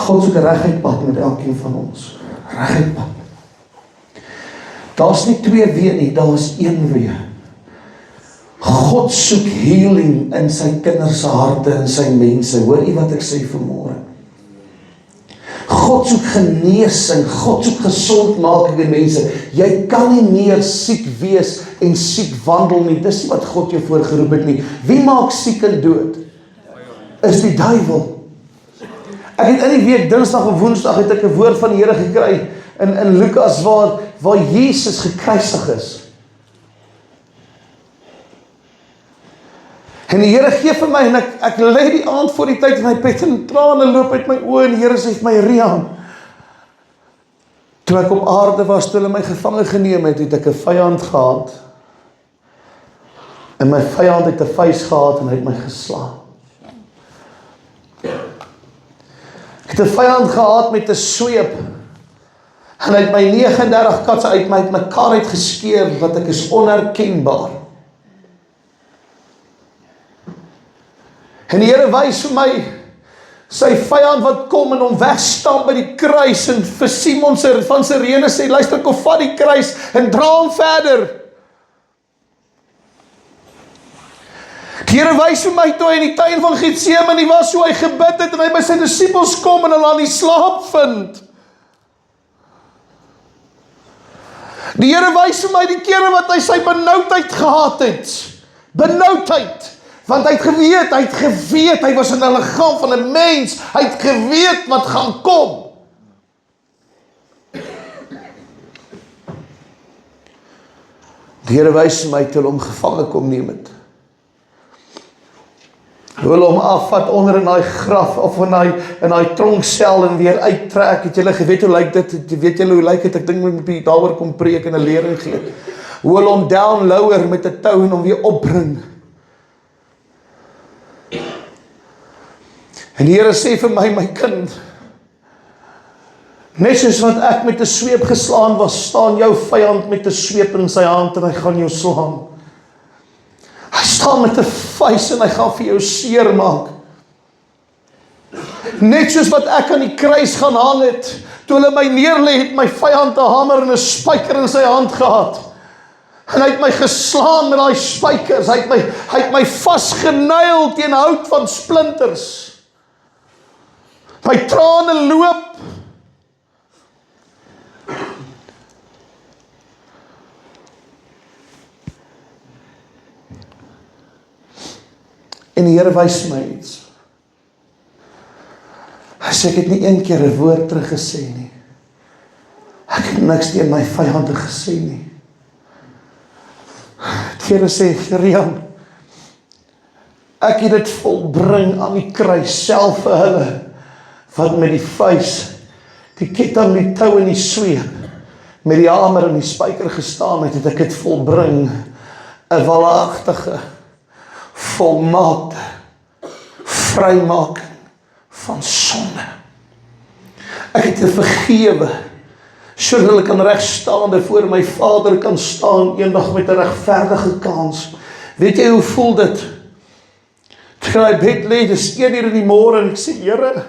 God soek 'n reguit pad met elkeen van ons. Reguit pad. Daar's nie twee weë nie, daar's een weë. God soek healing in sy kinders se harte en sy mense. Hoor jy wat ek sê vanmôre? God soek genesing, God soek gesondmaking in mense. Jy kan nie meer siek wees en siek wandel nie. Dis nie wat God jou voorgeroep het nie. Wie maak siek en dood? Is die duiwel. Ek het in die week, Dinsdag of Woensdag, het ek 'n woord van die Here gekry in Lukas waar Jesus gekruisig is. En die Here gee vir my, en ek lê die aand voor die tyd in my bed en trane loop uit my oë, en die Here sê vir my, Rian, toe ek op aarde was, toe hulle my gevange geneem het ek 'n vyand gehad. En my vyand het 'n vuis gehad en hy het my geslaan. Ek het 'n vyand gehad met 'n sweep, en hy het my 39 katse uit my mekaar uitgeskeer, wat ek is onherkenbaar. En die Here wys vir my sy vyand wat kom en hom wegstamp by die kruis, en vir Simon van Sirene sê, luister, kom vat die kruis en dra hom verder. Die Here wys vir my toe hy in die tuin van Getsemane was, hoe hy gebid het en hy by sy disippels kom en hulle aan die slaap vind. Die Here wys vir my die kere wat hy sy benoudheid gehad het. Benoudheid. Want hy het geweet, hy was in 'n liggaam van 'n mens, hy het geweet wat gaan kom. Die Here wys my toe hom gevange kom neem het. Hoe hulle hom afvat onder in daai graf, of in daai tronksel en weer uittrek. Het julle geweet hoe lyk dit? Weet julle hoe lyk dit? Ek dink moet jy daaroor kom preek en 'n lering gee. Hoe hulle hom down lower met 'n tou en hom weer opbring. En die Here sê vir my kind, net soos wat ek met 'n sweep geslaan was, staan jou vyand met 'n sweep in sy hand en hy gaan jou slaan. Hy staan met 'n vuis en hy gaan vir jou seermaak. Net soos wat ek aan die kruis gaan hang het, toe hulle my neerlê, het my vyand 'n hamer en 'n spyker in sy hand gehad. En hy het my geslaan met daai spykers, hy het my vasgenail teen hout van splinters. My trane loop. En die Here wys my iets. Hy sê, ek het nie een keer 'n woord teruggesê nie. Ek het niks teen my vyande gesê nie. Die Here sê, Rian, ek het dit volbring aan die kruis, self vir hulle, wat met die vuis, die ketting, die tou en die sweep, met die hamer en die spyker gestaan het ek het volbring, 'n walagtige, volmaakte vrymaking van sonde. Ek het vergewe, sodat hulle kan regstaande voor my Vader kan staan, eendag met 'n regverdige kans. Weet jy hoe voel dit? Terwyl hy bed lê, dis 1:00 in die môre en ek sê, Here,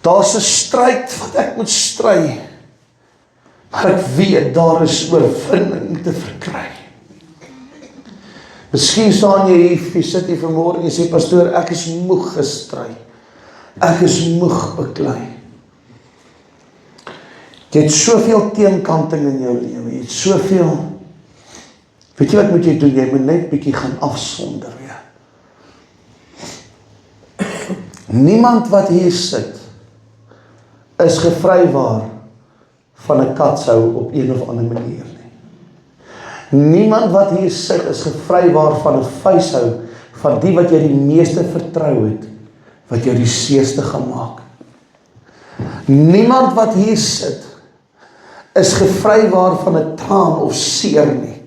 daar's 'n stryd wat ek moet stry, maar ek weet daar is oorwinning te verkry. Miskien staan jy hier, jy sit hier vanmôre en jy sê, pastoor, ek is moeg gestry. Ek is moeg beklei. Jy het soveel teenkanting in jou lewe, jy het soveel. Weet jy wat moet jy doen? Jy moet net bietjie gaan afsonder weer. Niemand wat hier sit is gevrywaar van 'n katsou op een of ander manier nie. Niemand wat hier sit is gevrywaar van 'n vuishou van die wat jy die meeste vertrou het, wat jou die seerste gaan maak. Niemand wat hier sit is gevrywaar van 'n traan of seer nie.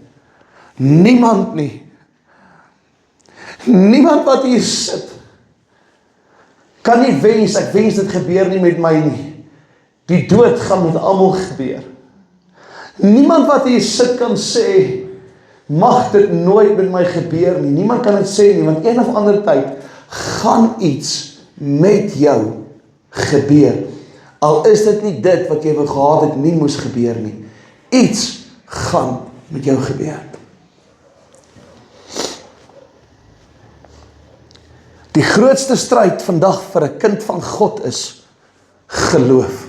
Niemand nie. Niemand wat hier sit kan nie wens, ek wens dit gebeur nie met my nie. Die dood gaan met almal gebeur. Niemand wat hier sit kan sê, mag dit nooit met my gebeur nie. Niemand kan dit sê nie, want een of ander tyd gaan iets met jou gebeur. Al is dit nie dit wat jy wou gehad het nie moes gebeur nie. Iets gaan met jou gebeur. Die grootste stryd vandag vir 'n kind van God is geloof.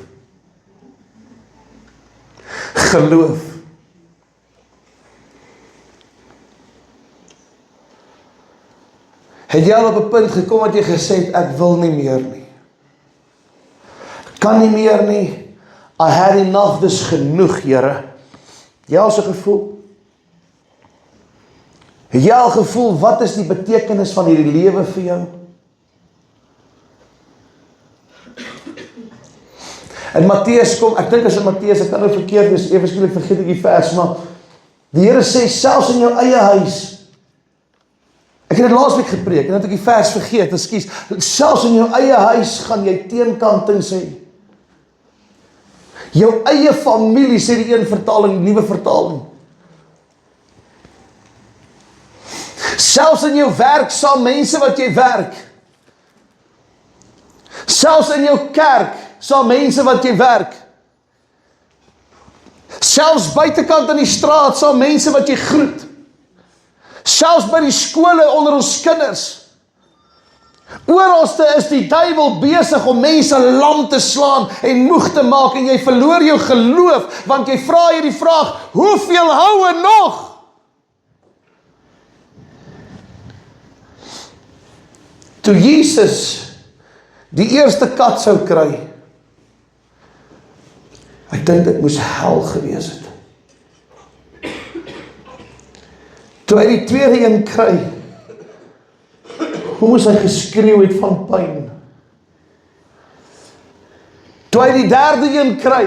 Geloof. Het jy al op 'n punt gekom wat jy gesê het, ek wil nie meer nie. Kan nie meer nie. I had enough, dis genoeg, Here. Jy al so gevoel? Het jy al gevoel, wat is die betekenis van hierdie lewe vir jou? En Matteus kom, ek dink as in Matteus, ek kan nou verkeerd wees, ewe skielik vergeet ek die vers, maar die Here sê, selfs in jou eie huis, ek het dit laasweek gepreek, en dat ek die vers vergeet, ekskuus, selfs in jou eie huis gaan jy teenkantings hê. Jou eie familie, sê die een vertaling, die nuwe vertaling. Selfs in jou werk, saam mense wat jy werk. Selfs in jou kerk, saam mense wat jy werk. Selfs buitekant in die straat, saam mense wat jy groet. Selfs by die skole onder ons kinders. Oralste is die duiwel besig om mense lam te slaan en moeg te maak en jy verloor jou geloof, want jy vra hier die vraag, hoeveel houe nog? Toe Jesus die eerste kat sou kry, ek dink dit moes hel gewees het. Toe hy die tweede een kry, hoe moes hy geskreeu het van pyn? Toe hy die derde een kry,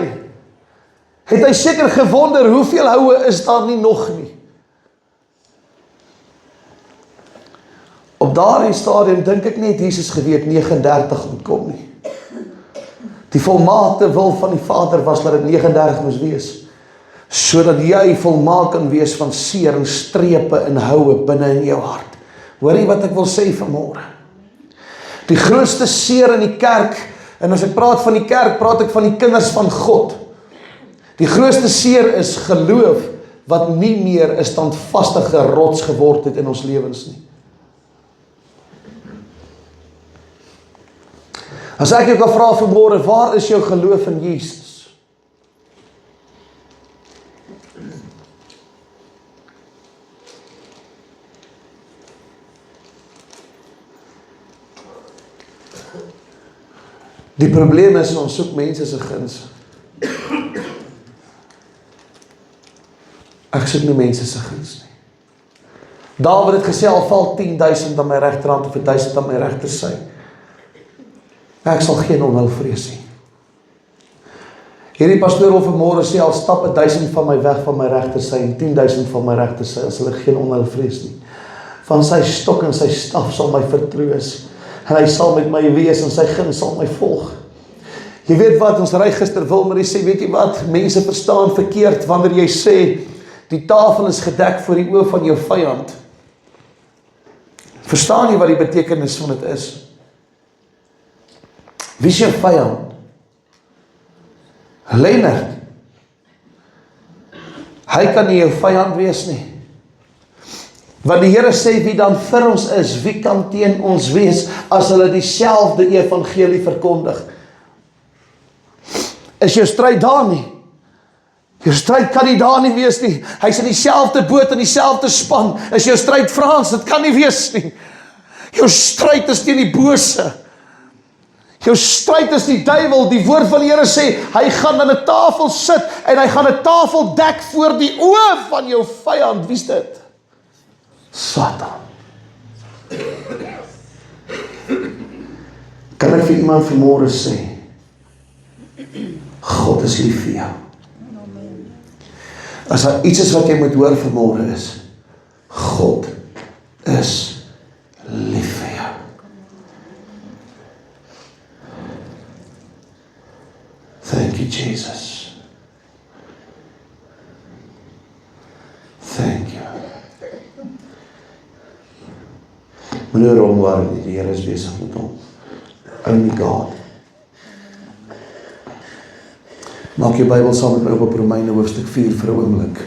het hy seker gewonder, hoeveel houe is daar nie nog nie? Op daardie stadium dink ek nie het Jesus geweet 39 moet kom nie. Die volmaakte wil van die Vader was dat dit 39 moes wees, sodat jy volmaak kan wees van seer en strepe en houe binne in jou hart. Hoor jy wat ek wil sê vanmôre? Die grootste seer in die kerk, en as ek praat van die kerk, praat ek van die kinders van God. Die grootste seer is geloof, wat nie meer 'n standvastige rots geword het in ons lewens nie. As ek jou kan vra vanmôre, waar is jou geloof in Jesus? Die probleem is, ons soek mense se guns. Ek soek nie mense se guns nie. Dawid het gesê, al val 10.000 aan my regterhand of 1.000 aan my regtersy, ek sal geen onheil vrees nie. Hierdie pastoor wil vanmôre sê, al stap 1.000 van my weg van my regtersy en 10.000 van my regtersy, as hulle geen onheil vrees nie. Van sy stok en sy staf sal my vertroos, en hy sal met my wees en sy guns sal my volg. Jy weet wat, ons ry gister Wilmer, hy sê, weet jy wat, mense verstaan verkeerd wanneer jy sê, die tafel is gedek voor die oë van jou vyand. Verstaan jy wat die betekenis van dit is? Wie is jou vyand? Leonard. Hy kan nie jou vyand wees nie. Want die Here sê, wie dan vir ons is, wie kan teen ons wees, as hulle dieselfde evangelie verkondig? Is jou stryd daar nie? Jou stryd kan nie daar nie wees nie. Hy is in dieselfde boot, in dieselfde span. Is jou stryd Frans, dit kan nie wees nie. Jou stryd is teen die bose. Jou stryd is die duiwel. Die woord van die Here sê, hy gaan aan 'n tafel sit, en hy gaan 'n tafel dek voor die oë van jou vyand. Wie is dit? Satan. Kan ek vir iemand vanmôre sê, God is lief vir jou. As daar iets is wat jy moet hoor vanmôre is, God is lief vir jou. Thank you, Jesus. Thank you. Meneer omwaar, die Here is besig met hom. Only God Maak jou Bybel saam met my op Romeine hoofstuk 4 vir 'n oomblik.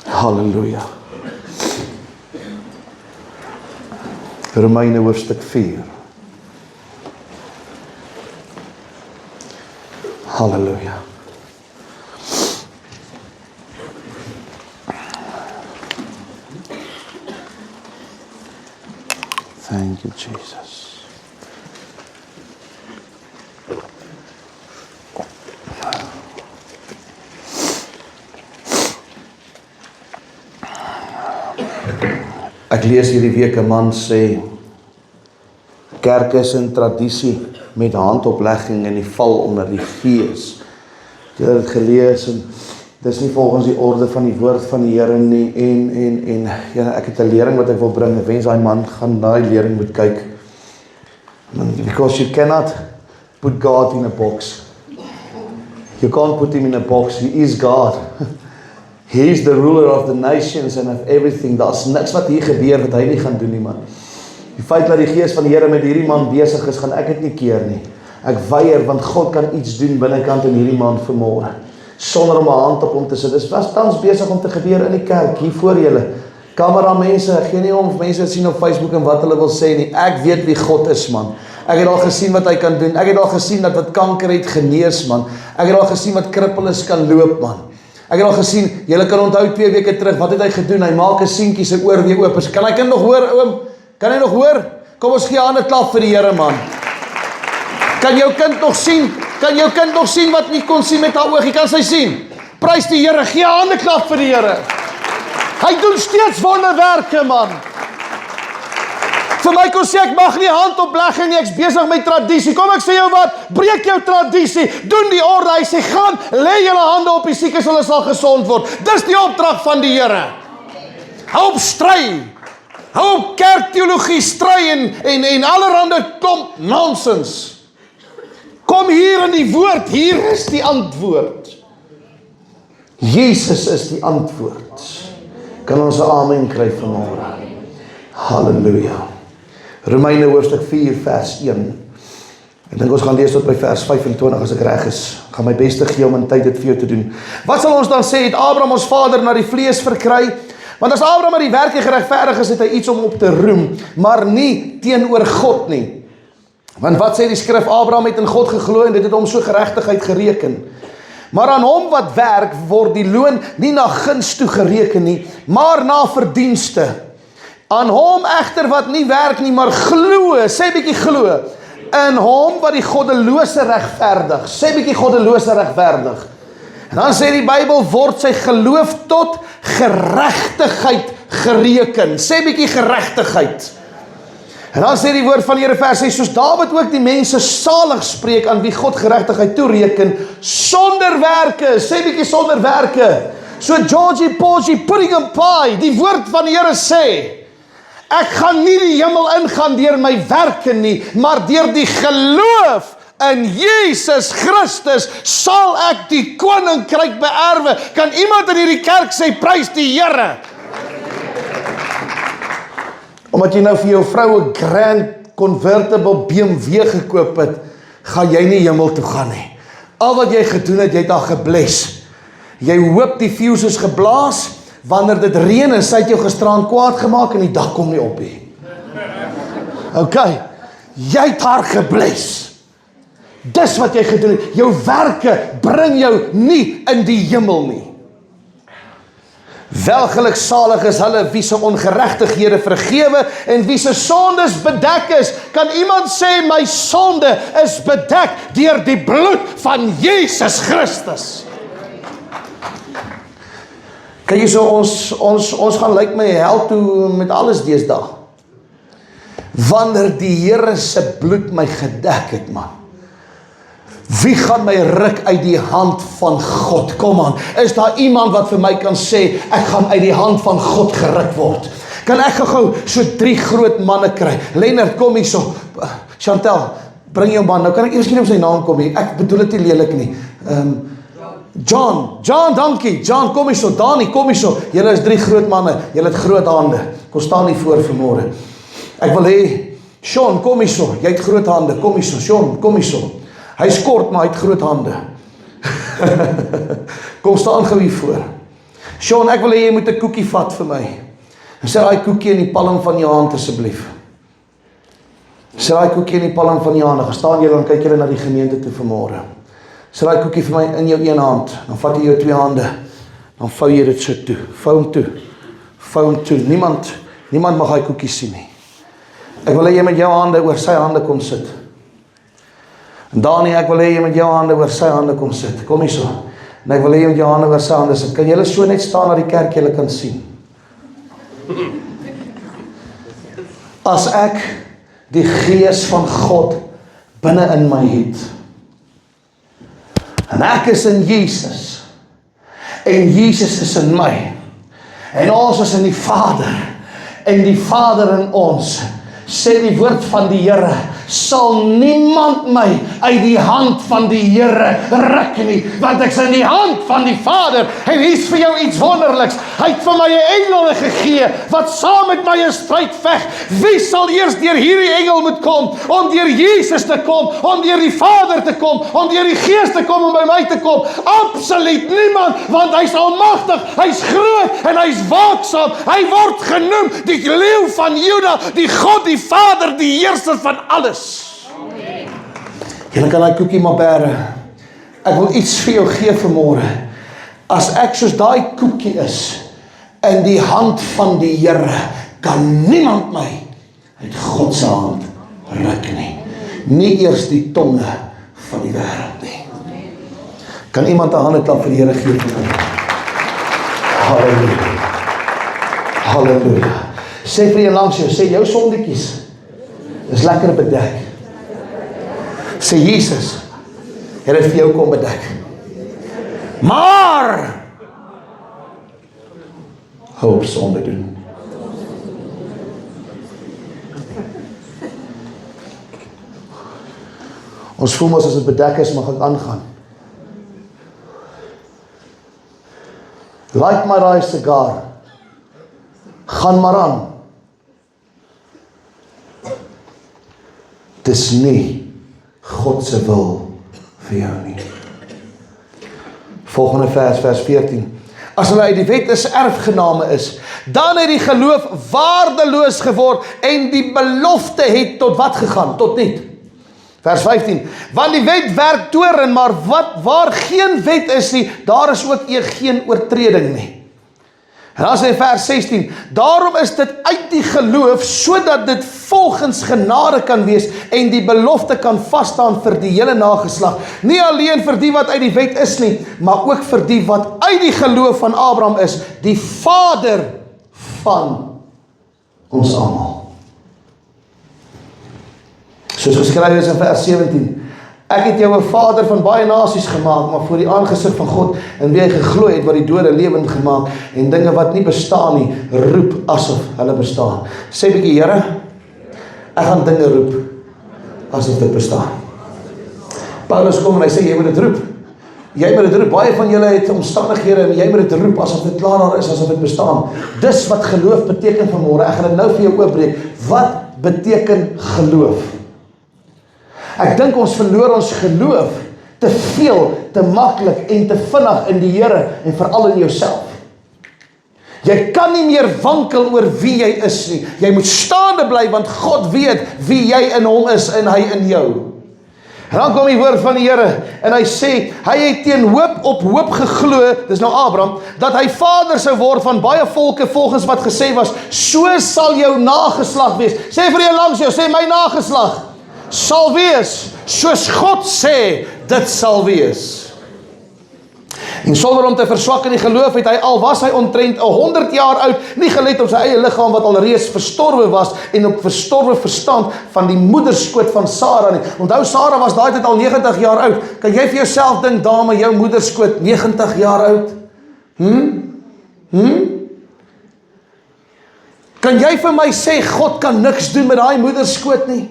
Halleluja. Romeine hoofstuk 4. Halleluja. Thank you, Jesus. Ek lees hierdie week 'n man sê, kerk is 'n tradisie met handoplegging en die val onder die gees. Jy het dit gelees en dis nie volgens die orde van die woord van die Here nie en ja, ek het 'n lering wat ek wil bring. Ek wens daai man gaan daai lering moet kyk. Because you cannot put God in a box. You can't put him in a box. He is God. He is the ruler of the nations and of everything. Daar's niks wat hier gebeur wat hy nie gaan doen nie, man. Die feit dat die gees van die Here met hierdie man besig is, gaan ek dit nie keer nie. Ek weier, want God kan iets doen binnekant in hierdie man vanmôre. Sonder om 'n hand op hom te sit. Dis was tans besig om te gebeur in die kerk, hier voor julle. Kameramense, gee nie om of mense sien op Facebook en wat hulle wil sê nie. Ek weet wie God is, man. Ek het al gesien wat hy kan doen. Ek het al gesien dat wat kanker het genees, man. Ek het al gesien wat krippeles kan loop, man. Ek het al gesien, julle kan onthou 2 weke terug, wat het hy gedoen? Hy maak 'n seentjie se oor weer oop. Kan hy kind nog hoor, oom? Kan hy nog hoor? Kom ons gee 'n hande klap vir die Here, man. Kan jou kind nog sien? Kan jou kind nog sien wat nie kon sien met haar oog? Jy kan sy sien. Prys die Here, gee 'n hande klap vir die Here. Hy doen steeds wonderwerke, man. Vir my kon sê ek mag nie hand opleg nie, ek's besig met tradisie. Kom ek sê jou wat, breek jou tradisie, doen die orde. Hy sê gaan, lê julle hande op die siekes, hulle sal gesond word. Dis die opdrag van die Here. Hou op stry. Hou op kerkteologie stry en allerhande klomp nonsens. Kom hier in die woord, hier is die antwoord. Jesus is die antwoord. Kan ons 'n amen kry vanmôre? Halleluja. Romeine hoofstuk 4 vers 1. Ek dink ons gaan lees tot by vers 25 as ek reg is. Ek gaan my bes te gee om in tyd dit vir jou te doen. Wat sal ons dan sê, het Abraham ons vader na die vlees verkry? Want as Abraham uit die werke geregverdig is, het hy iets om op te roem, maar nie teenoor God nie. Want wat sê die skrif? Abraham het in God geglo en dit het hom so geregtigheid gereken. Maar aan hom wat werk, word die loon nie na guns toe gereken nie, maar na verdienste. Aan hom egter wat nie werk nie, maar glo, sê bietjie glo, in hom wat die goddelose regverdig, sê bietjie goddelose regverdig. En dan sê die Bybel, word sy geloof tot geregtigheid gereken, sê bietjie geregtigheid. En dan sê die woord van die Here vers 6, soos Dawid ook die mense salig spreek aan wie God geregtigheid toereken, sonder werke, sê bietjie sonder werke. So Georgie Porgy, pudding and pie, die woord van die Here sê, ek gaan nie die hemel ingaan deur my werke nie, maar deur die geloof in Jesus Christus sal ek die koninkryk beerwe. Kan iemand in hierdie kerk sê, prys die Here? Omdat jy nou vir jou vrou 'n grand convertible BMW gekoop het, gaan jy nie hemel toe gaan nie. Al wat jy gedoen het, jy het haar gebless. Jy hoop die fuse is geblaas, wanneer dit reën en sy het jou gisteraan kwaad gemaak en die dak kom nie op nie. Ok, jy het haar gebless. Dis wat jy gedoen het. Jou werke bring jou nie in die hemel nie. Welgeluksalig is hulle wie se ongeregtighede vergewe en wie se sondes bedek is. Kan iemand sê my sonde is bedek deur die bloed van Jesus Christus? Kan jy so ons gaan lyk my hel toe met alles deesdae. Wanneer die Here se bloed my gedek het, man. Wie gaan my ruk uit die hand van God? Kom aan, is daar iemand wat vir my kan sê, ek gaan uit die hand van God geruk word? Kan ek gou so 3 groot manne kry? Lennard, kom hier so. Chantel, bring jou man. Nou kan ek eers nie op sy naam kom hier. Ek bedoel dit nie lelik nie. John, dankie. John, kom hier so. Dani, kom hier so. Julle is 3 groot manne. Julle het groot hande. Kom staan hier voor vanmôre. Ek wil hê, Sean, kom hier so. Jy het groot hande. Kom hier so. Sean, kom hier so. Hy is kort, maar hy het groot hande. Kom staan gou hier voor. Sean, ek wil hê jy moet 'n koekie vat vir my. En sit daai koekie in die palm van jou hand asseblief. Sit daai koekie in die palm van jou hand. Dan staan julle en kyk julle na die gemeente toe vanmôre. Sit daai koekie vir my in jou een hand. Dan vat jy jou twee hande. Dan vou jy dit so toe. Vou hom toe. Vou hom toe. Niemand mag daai koekie sien nie. Ek wil hê jy met jou hande oor sy hande kom sit. En Dani, ek wil hê jy met jou hande oor sy hande kom sit. Kom hier so. En ek wil hê jy met jou hande oor sy hande sit. Kan julle so net staan dat die kerk julle kan sien? As ek die gees van God binne in my het, en ek is in Jesus, en Jesus is in my, en ons is in die Vader, en die Vader in ons, sê die woord van die Here, sal niemand my uit die hand van die Here ruk nie, want ek is in die hand van die Vader, en hier is vir jou iets wonderliks, hy het vir my 'n engel gegee, wat saam met my 'n stryd veg, wie sal eers deur hierdie engel moet kom, om deur Jesus te kom, om deur die Vader te kom, om deur die Gees te kom, om by my te kom, absoluut niemand, want hy's almagtig, hy's groot, en hy's waaksaam, hy word genoem, die leeu van Juda, die God, die Vader, die heerser van alles. Julle kan daai koekie maar bære. Ek wil iets vir jou gee vanmôre. As ek soos daai koekie is, in die hand van die Here, kan niemand my uit God se hand ruk nie. Nie eers die tonge van die wêreld nie. Kan iemand 'n handeklap vir die Here gee vanmôre? Halleluja. Halleluja. Sê vir een langs jou, sê jou sondetjies is lekker bedek. Sê Jesus, Here het vir jou kom bedek. Maar hou op sonde doen. Ons voel mos as dit bedek is, mag ek aangaan. Light my daai sigaar. Gaan maar aan. Dis nie God se wil vir jou nie. Volgende vers 14. As hulle uit die wet is erfgename is, dan het die geloof waardeloos geword en die belofte het tot wat gegaan? Tot niet. Vers 15. Want die wet werk toren, maar waar geen wet is nie, daar is ook geen oortreding nie. En dan sê vers 16, daarom is dit uit die geloof, sodat dit volgens genade kan wees, en die belofte kan vasstaan vir die hele nageslag. Nie alleen vir die wat uit die wet is nie, maar ook vir die wat uit die geloof van Abraham is, die vader van ons almal. Soos geskryf is in vers 17, ek het jou 'n vader van baie nasies gemaak, maar voor die aangesig van God, in wie hy geglo het, wat die dode lewend gemaak, en dinge wat nie bestaan nie, roep asof hulle bestaan. Sê bietjie, Here, ek gaan dinge roep, asof dit bestaan. Paulus kom en hy sê, jy moet dit roep. Jy moet dit roep. Baie van julle het omstandighede, en jy moet dit roep, asof dit klaar daar is, asof dit bestaan. Dis wat geloof beteken vanmôre. Ek gaan dit nou vir jou oopbreek. Wat beteken geloof? Ek dink ons verloor ons geloof te veel, te maklik en te vinnig in die Here en veral in jouself. Jy kan nie meer wankel oor wie jy is nie. Jy moet staande bly, want God weet wie jy in hom is en hy in jou. En dan kom die woord van die Here en hy sê, hy het teen hoop op hoop geglo, dis nou Abraham, dat hy vader sou word van baie volke volgens wat gesê was, so sal jou nageslag wees. Sê vir jou langs jou, sê my nageslag sal wees, soos God sê, dit sal wees. En sonder om te verswak in die geloof het hy, al was hy omtrent 100 jaar oud, nie gelet op sy eie liggaam wat alreeds verstorwe was, en op verstorwe verstand van die moederskoot van Sara nie. Onthou, Sara was daai tyd al 90 jaar oud. Kan jy vir jouself dink, dame, jou moederskoot 90 jaar oud? Kan jy vir my sê, God kan niks doen met daai moederskoot nie?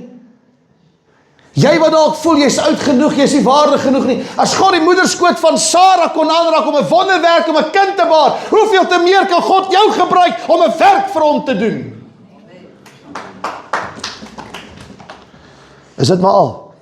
Jy wat dalk voel, jy's oud genoeg, jy's nie waardig genoeg nie. As God die moederskoot van Sara kon aanraak om 'n wonderwerk, om 'n kind te baar, hoeveel te meer kan God jou gebruik om 'n werk vir hom te doen? Is dit maar al?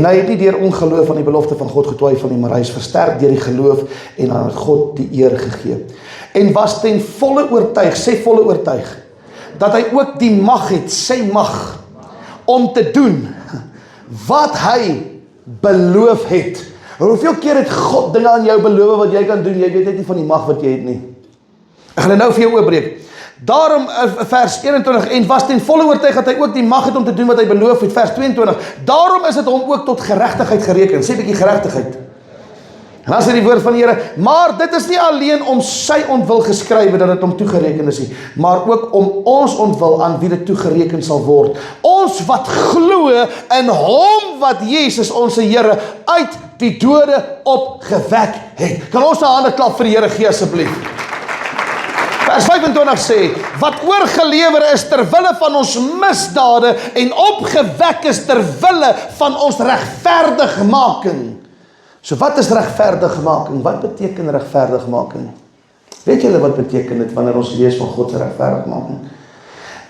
En hy het nie deur ongeloof aan die belofte van God getwyfel nie, maar hy is versterk deur die geloof en aan God die eer gegee. En was ten volle oortuig, sê volle oortuig, dat hy ook die mag het, sy mag, om te doen wat hy beloof het. Hoeveel keer het God dinge aan jou beloof wat jy kan doen, jy weet net nie van die mag wat jy het nie. Ek gaan dit nou vir jou oopbreek. Daarom, vers 21, en was ten volle oortuig dat hy ook die mag het om te doen wat hy beloof het, vers 22, daarom is dit hom ook tot geregtigheid gereken, sê bietjie geregtigheid. En dan sê die woord van die Here, maar dit is nie alleen om sy ontwil geskrywe dat dit hom toegereken is nie, maar ook om ons ontwil aan wie dit toegereken sal word. Ons wat glo in hom wat Jesus ons Here uit die dode opgewek het. Kan ons 'n hande klap vir die Here gee asseblief? Vers 25 sê, wat oorgelewer is terwille van ons misdade en opgewek is terwille van ons regverdigmaking. So wat is regverdigmaking? Wat beteken regverdigmaking? Weet julle wat beteken dit wanneer ons lees van God se regverdigmaking?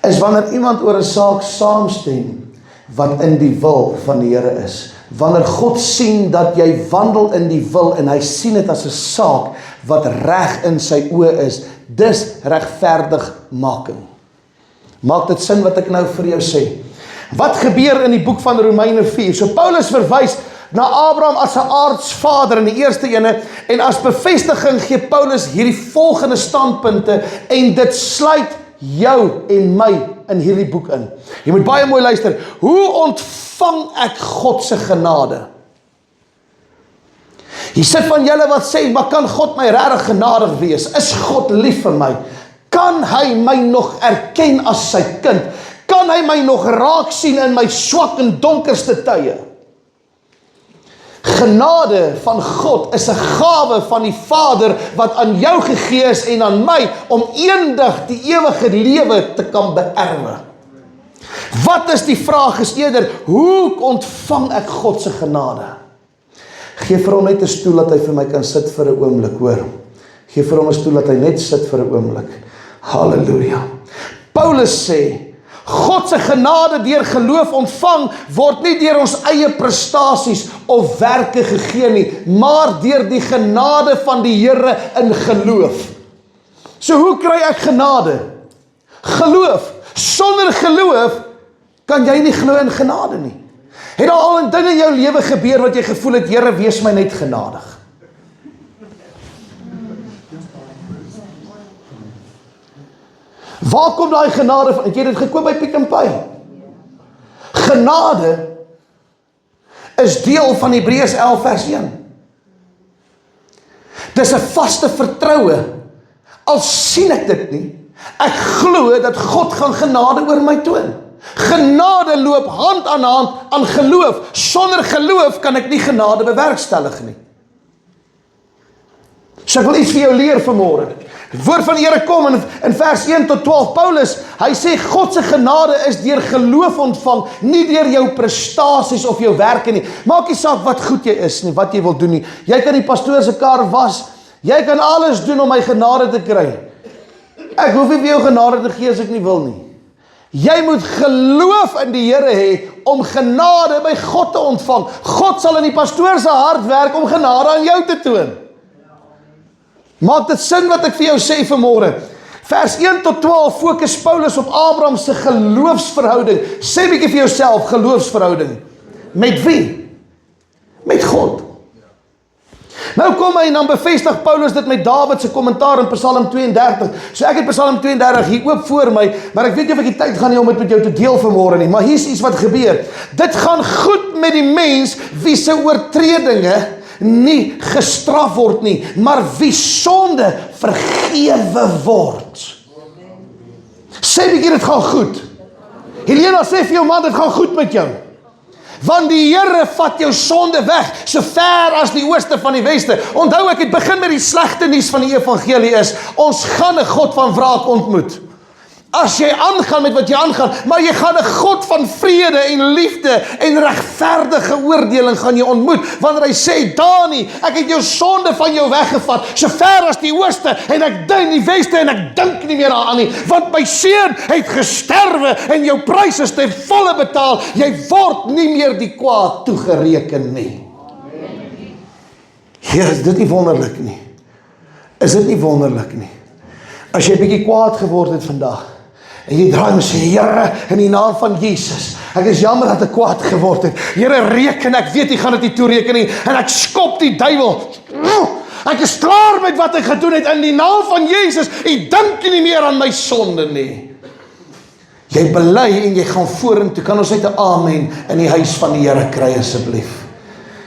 Is wanneer iemand oor 'n saak saamstem wat in die wil van die Here is. Wanneer God sien dat jy wandel in die wil en hy sien dit as 'n saak wat reg in sy oë is, dis regverdigmaking. Maak dit sin wat ek nou vir jou sê? Wat gebeur in die boek van Romeine 4? So Paulus verwys na Abraham as 'n aardsvader in die eerste ene, en as bevestiging gee Paulus hierdie volgende standpunte, en dit sluit jou en my in hierdie boek in. Jy moet baie mooi luister. Hoe ontvang ek God se genade? Hier sit van julle wat sê, maar kan God my regtig genadig wees? Is God lief vir my? Kan hy my nog erken as sy kind? Kan hy my nog raak sien in my swak en donkerste tye? Genade van God is 'n gawe van die Vader wat aan jou gegee is en aan my om eendag die ewige lewe te kan beerwe. Wat is die vraag is eerder, hoe ontvang ek God se genade? Geef vir hom net 'n stoel dat hy vir my kan sit vir 'n oomblik, hoor. Geef vir hom 'n stoel dat hy net sit vir 'n oomblik. Halleluja. Paulus sê, God se genade deur geloof ontvang word nie deur ons eie prestasies of werke gegee nie, maar deur die genade van die Here in geloof. So hoe kry ek genade? Geloof. Sonder geloof kan jy nie glo in genade nie. Het daar al 'n ding in jou lewe gebeur wat jy gevoel het, Here, wees my net genadig? Waar kom daai genade van? Het jy dit gekoop by Pick n Pay? Genade is deel van Hebreërs 11 vers 1. Dis 'n vaste vertroue. Al sien ek dit nie, ek glo dat God gaan genade oor my toon. Genade loop hand aan geloof. Sonder geloof kan ek nie genade bewerkstellig nie. So ek wil iets vir jou leer vanmôre. Die woord van die Here kom in vers 1 tot 12. Paulus, hy sê God se genade is deur geloof ontvang, nie deur jou prestasies of jou werke nie. Maak nie saak wat goed jy is nie, wat jy wil doen nie. Jy kan die pastoor se kar was. Jy kan alles doen om my genade te kry. Ek hoef nie vir jou genade te gee as ek nie wil nie. Jy moet geloof in die Here hê om genade by God te ontvang. God sal in die pastoor se hart werk om genade aan jou te toon. Maak dit sin wat ek vir jou sê vanmôre? Vers 1 tot 12 fokus Paulus op Abraham se geloofsverhouding. Sê bietjie vir jouself, geloofsverhouding. Met wie? Met God. Nou kom hy en dan bevestig Paulus dit met Dawid se kommentaar in Psalm 32. So ek het Psalm 32 hier oop voor my, maar ek weet nie of ek die tyd gaan hê om dit met jou te deel vanmôre nie. Maar hier's iets wat gebeur. Dit gaan goed met die mens wie se oortredinge nie gestraf word nie, maar wie sonde vergewe word. Sê bietjie dit gaan goed. Helena sê vir jou man, dit gaan goed met jou. Want die Here vat jou sonde weg, so ver as die ooste van die weste. Onthou, ek het begin met die slegte nuus van die evangelie is, ons gaan 'n God van wraak ontmoet. As jy aangaan met wat jy aangaan, maar jy gaan 'n God van vrede en liefde en regverdige oordeling gaan jy ontmoet, wanneer hy sê, Dani, ek het jou sonde van jou weggevat, so ver as die ooste, en ek dink die weste, en ek dink nie meer daaraan nie, want my seun het gesterwe, en jou prys is ten volle betaal, jy word nie meer die kwaad toegereken nie. Heer, is dit nie wonderlik nie? Is dit nie wonderlik nie? As jy 'n bietjie kwaad geword het vandag, en jy draai en sê, Here, in die naam van Jesus, ek is jammer dat ek kwaad geword het. Here, reken, ek weet, jy gaan dit nie toereken nie, en ek skop die duiwel. Ek is klaar met wat ek gedoen het, in die naam van Jesus, ek dink nie meer aan my sonde nie. Jy bely en jy gaan vorentoe, kan ons net 'n amen in die huis van die Here kry asseblief.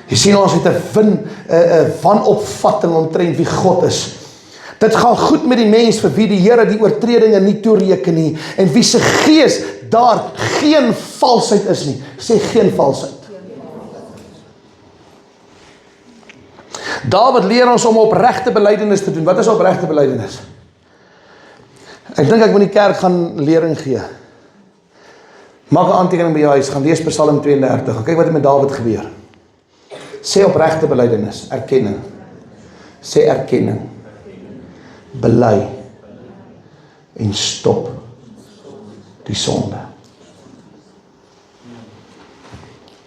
Jy sien, ons het 'n wanopvatting omtrent wie God is. Dit gaan goed met die mens vir wie die Here die oortredinge nie toereken nie, en wie se gees daar geen valsheid is nie. Sê geen valsheid. Dawid leer ons om opregte belydenis te doen. Wat is opregte belydenis? Ek dink ek moet die kerk gaan lering gee. Maak 'n aantekening by jou huis, gaan lees Psalm 32. Kyk wat het met Dawid gebeur. Sê opregte belydenis, erkenning. Sê erkenning. Bely en stop die sonde.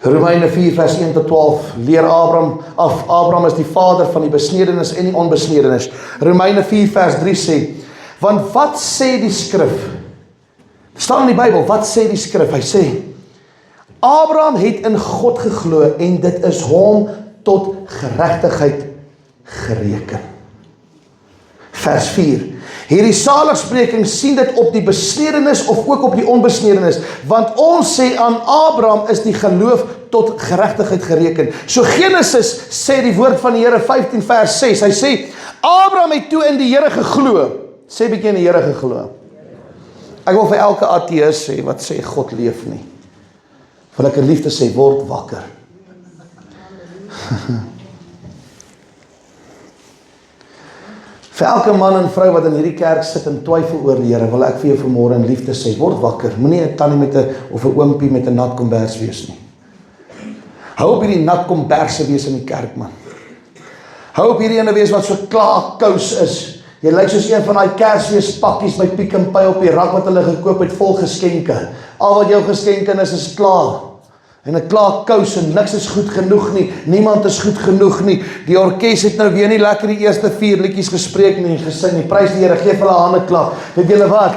Romeine 4 vers 1 tot 12 leer Abraham is die vader van die besnedenis en die onbesnedenis. Romeine 4 vers 3 sê, want wat sê die skrif? Staan in die Bybel, wat sê die skrif? Hy sê, Abraham het in God geglo en dit is hom tot geregtigheid gereken. Vers 4. Hierdie saligspreking sien dit op die besnedenis of ook op die onbesnedenis, want ons sê aan Abraham is die geloof tot geregtigheid gereken. So Genesis sê die woord van die Here 15 vers 6, hy sê, Abraham het toe in die Here geglo. Sê bietjie in die Here geglo. Ek wil vir elke ateïs sê, wat sê God leef nie. Wil ek 'n liefde sê, word wakker. Vir elke man en vrou wat in hierdie kerk sit en twyfel oor die Here, wil ek vir jou vanmôre in liefde sê, word wakker. Moenie 'n tannie met 'n of 'n oompie met 'n nat kombers wees nie. Hou op hierdie nat komberse wees in die kerk, man. Hou op hierdie ene wees wat so klaarkous is. Jy lyk soos een van daai Kersfeespakkies by Pick n Pay op die rak wat hulle gekoop het vol geskenke. Al wat jou geskenke is klaar. En 'n klaar kous en niks is goed genoeg nie. Niemand is goed genoeg nie. Die orkes het nou weer nie lekker die eerste 4 liedjies gespreek nie en gesing nie. Prys die Here, gee vir hulle hande klap. Weet julle wat?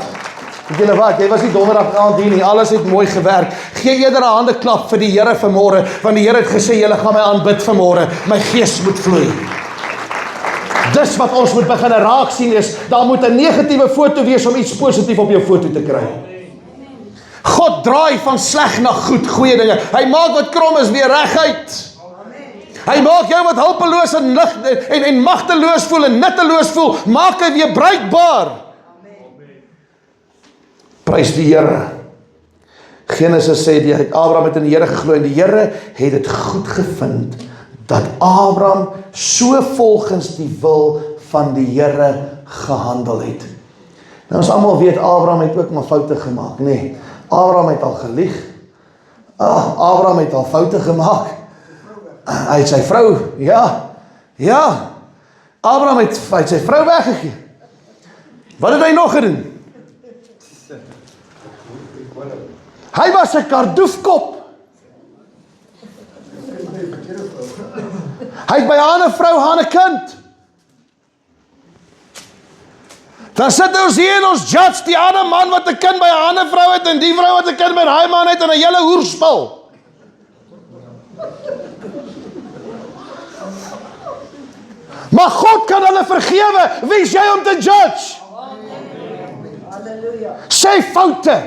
Jy was nie donderdag aand hier nie. Alles het mooi gewerk. Gee eerder 'n hande klap vir die Here vanmôre, want die Here het gesê julle gaan my aanbid vanmôre. My gees moet vloei. Dis wat ons moet begin raak sien is, daar moet 'n negatiewe foto wees om iets positief op jou foto te kry. God draai van sleg na goed, goeie dinge. Hy maak wat krom is weer reguit. Hy maak jou wat hulpeloos en magteloos voel en nutteloos voel, maak hy weer bruikbaar. Prys die Here. Genesis sê die Abraham het in die Here geglo en die Here het dit goed gevind dat Abraham so volgens die wil van die Here gehandel het. Nou ons almal weet Abraham het ook maar foute gemaak, nê? Nee. Abraham het al gelieg. Abraham het al foute gemaak. Hy het sy vrou, ja. Abraham het sy vrou weggegee. Wat het hy nog gedoen? Hy was 'n kardoefkop. Hy het by 'n ander vrou 'n kind. Dan sit ons hier en ons judge die ander man wat 'n kind by 'n ander vrou het en die vrou wat 'n kind by daai man het en 'n hele hoerspil. Maar God kan hulle vergewe. Wie is jy om te judge? Halleluja. Sy foute.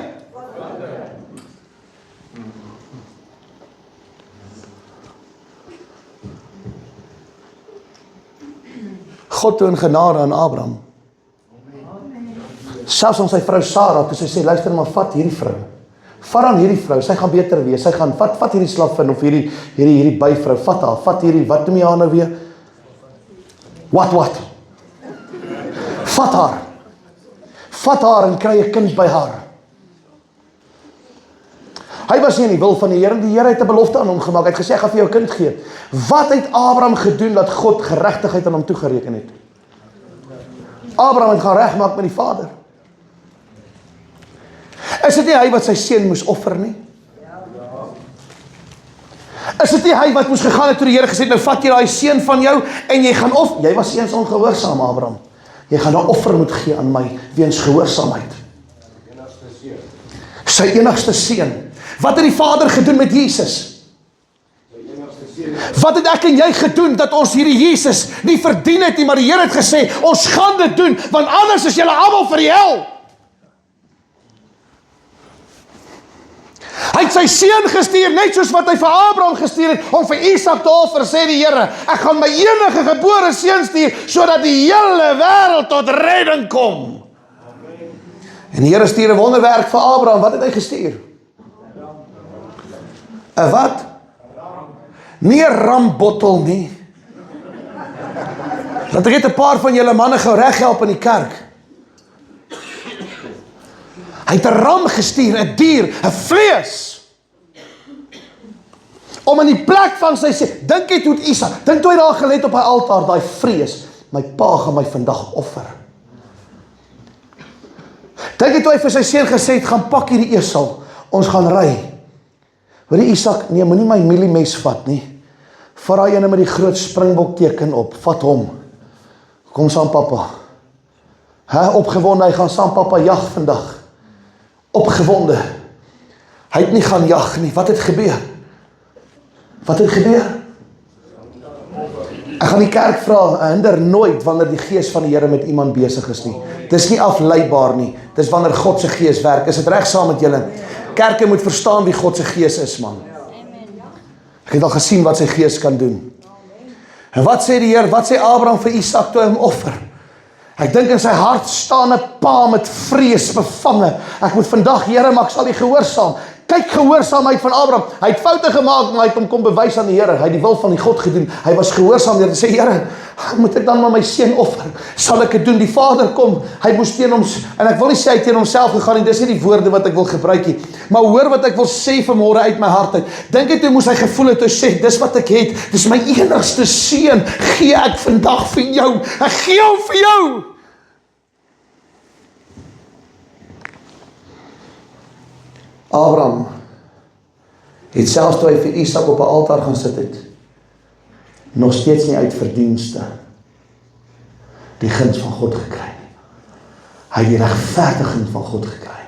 God toon genade aan Abraham. Selfs aan sy vrou Sarah, toe sy sê, luister maar, vat hierdie vrou. Vat dan hierdie vrou, sy gaan beter wees. Sy gaan, vat hierdie slavin of hierdie byvrou, vat haar, vat hierdie, wat noem jy haar nou weer? Wat? Vat haar. vat haar en kry 'n kind by haar. Hy was nie in die wil van die Here, die Here het 'n belofte aan hom gemaak, hy het gesê, ek gaan vir jou 'n kind gee. Wat het Abraham gedoen dat God geregtigheid aan hom toegereken het? Abraham het gaan regmaak met die Vader. Is dit nie hy wat sy seun moes offer nie? Is dit nie hy wat moes gegaan het toe die Here gesê het, nou vat jy daai seun van jou en jy gaan jy was eens ongehoorsaam, Abraham. Jy gaan 'n offer moet gee aan my weens gehoorsaamheid. Sy enigste seun. Wat het die Vader gedoen met Jesus? Wat het ek en jy gedoen dat ons hierdie Jesus nie verdien het nie, maar die Here het gesê, ons gaan dit doen, want anders is julle almal vir die hel. Hy het sy seun gestuur, net soos wat hy vir Abraham gestuur het, om vir Isak te offer, sê die Here, ek gaan my enige gebore seun stuur, sodat die hele wêreld tot redding kom. En die Here stuur 'n wonderwerk vir Abraham, wat het hy gestuur? 'n wat? Nie 'n rambottel nie. Want ek het 'n paar van julle manne gou reghelp in die kerk. Hy het 'n ram gestuur, 'n dier, 'n vlees. Om in die plek van sy sê, dink jy toe Isak, dink toe hy daar gelê het op hy altaar, daai vrees, my pa gaan my vandag offer. Dink jy toe hy vir sy seun gesê het, gaan pak hierdie esel, ons gaan ry. Hoor die Isak, nee, moenie my mieliemes vat nie. Vat daai ene met die groot springbok teken op, vat hom. Kom saam pappa. Opgewonde, hy gaan saam pappa jag vandag. Opgewonde. Hy het nie gaan jag nie. Wat het gebeur? Wat het gebeur? Ek gaan die kerk vra, hinder nooit wanneer die gees van die Here met iemand besig is nie. Dis nie afleibaar nie. Dis wanneer God se gees werk. Is dit reg saam met julle? Kerke moet verstaan wie God se gees is, man. Ek het al gesien wat sy gees kan doen. En wat sê die Here? Wat sê Abraham vir Isak toe hy hom offer? Ek dink in sy hart staan 'n pa met vrees bevange. Ek moet vandag, Here, maar ek sal U gehoorsaam. Kyk gehoorsaamheid van Abraham. Hy het foute gemaak, maar hy het hom kom bewys aan die Here. Hy het die wil van die God gedoen. Hy was gehoorsaam deur te sê, Here, moet ek dan maar my seun offer? Sal ek dit doen? Die Vader kom. Hy moes teen hom, en ek wil nie sê hy teen homself gegaan nie. Dis nie die woorde wat ek wil gebruik nie. Maar hoor wat ek wil sê vanmôre uit my hart uit. Dink jy toe moes hy gevoel het, hy sê, dis wat ek het. Dis my enigste seun. Gee ek vandag vir jou. Ek gee hom vir jou. Abraham het selfs toe hy vir Isak op 'n altaar gaan sit het, nog steeds nie uit verdienste die guns van God gekry nie. Hy het die regverdiging van God gekry,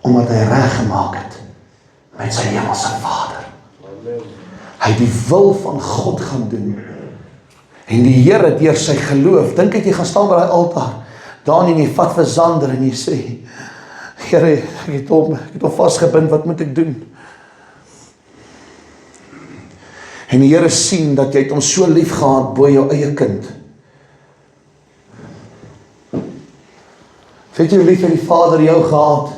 omdat hy reg gemaak het met sy hemelse Vader. Hy het die wil van God gaan doen. En die Here deur sy geloof, dink ek jy gaan staan by daai altaar, daar en jy vat vir Sander en jy sê, Here, ek het hom vasgebind, wat moet ek doen? En die Here sien dat jy het hom so lief gehad bo jou eie kind. Weet jy hoe lief het die Vader jou gehad?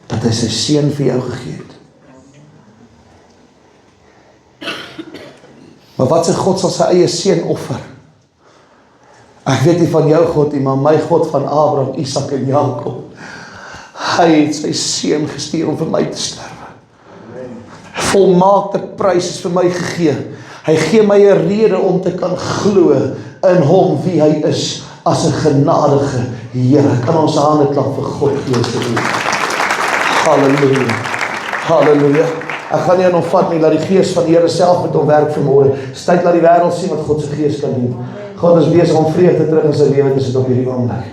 Dat hy sy seun vir jou gegee het. Maar wat se God sal sy eie seun offer? Ek weet nie van jou God nie, maar my God van Abraham, Isak en Jakob. Hy het sy seun gestuur om vir my te sterwe. Volmaakte prys is vir my gegee. Hy gee my 'n rede om te kan glo in hom wie hy is as 'n genadige Here. Kan ons hande klap vir God gee asseblief. Halleluja. Halleluja. Ek gaan nie aan hom vat nie, laat die gees van die Here self met hom werk vanmôre. Dis tyd laat die wêreld sien wat God se gees kan doen. God is besig om vreugde terug in sy lewe te sit op hierdie oomblik.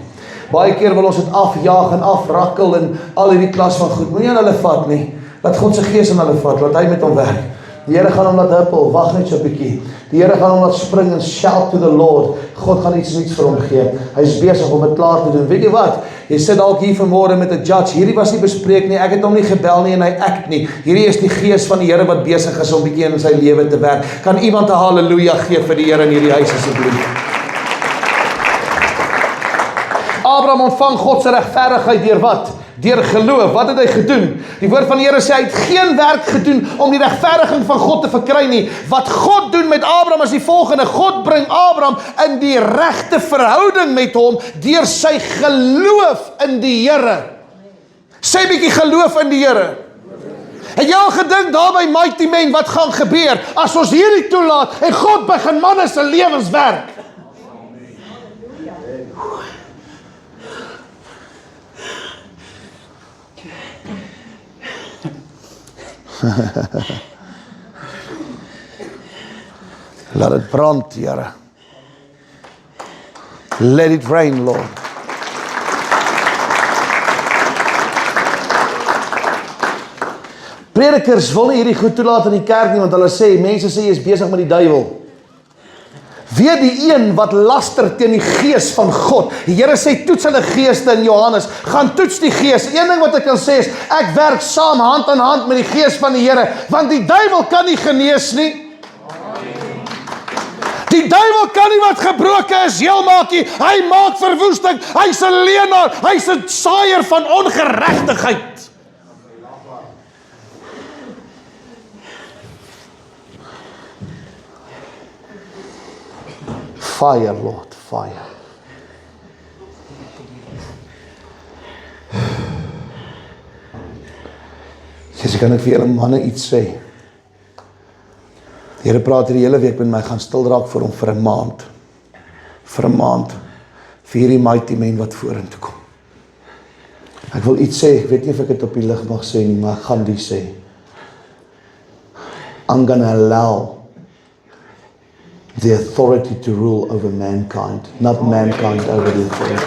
Baie keer wil ons dit afjaag en afrakkel en al hierdie klas van goed. Moenie aan hulle vat nie. Laat God se gees aan hulle vat, laat hy met hom werk. Die Here gaan hom laat huppel, wag net so 'n bietjie. Die Here gaan hom laat spring en shout to the Lord. God gaan iets nuuts vir hom gee. Hy is besig om dit klaar te doen. Weet jy wat? Jy sit dalk hier vanmôre met 'n judge. Hierdie was nie bespreek nie. Ek het hom nie gebel nie en hy act nie. Hierdie is die gees van die Here wat besig is om bietjie in sy lewe te werk. Kan iemand 'n haleluja gee vir die Here in hierdie huis asseblief? Abraham ontvang God se regverdigheid deur wat? Deur geloof. Wat het hy gedoen? Die woord van die Here sê, hy het geen werk gedoen om die regverdiging van God te verkry nie. Wat God doen met Abraham is die volgende. God bring Abraham in die regte verhouding met hom, deur sy geloof in die Here. Sê bietjie geloof in die Here. Het jy al gedink daar by Mighty Men, wat gaan gebeur as ons hierdie toelaat en God begin manne se lewens werk? Laat het brand, Here. Let it rain, Lord. Predikers wil nie hierdie goed toelaat in die kerk nie, want hulle sê, mense sê jy is besig met die duiwel. Weet die een wat laster teen die gees van God. Die Here sê, toets hulle geeste in Johannes. Gaan toets die gees. Een ding wat ek kan sê is, ek werk saam hand aan hand met die gees van die Here, want die duiwel kan nie genees nie. Die duiwel kan nie wat gebroken is heel maak nie. Hy maak verwoesting. Hy's 'n leienaar. Hy's 'n saaier van ongeregtigheid. Fire, Lord, fire. Jesus, kan ek vir julle manne iets sê? Die Here praat hierdie hele week met my, gaan stil raak vir hom vir 'n maand. Vir 'n maand. Vir hierdie Mighty Men wat vorentoe kom. Ek wil iets sê, ek weet nie of ek dit op die lig mag sê nie, maar ek gaan die sê. I'm gonna allow the authority to rule over mankind, not mankind over the authority.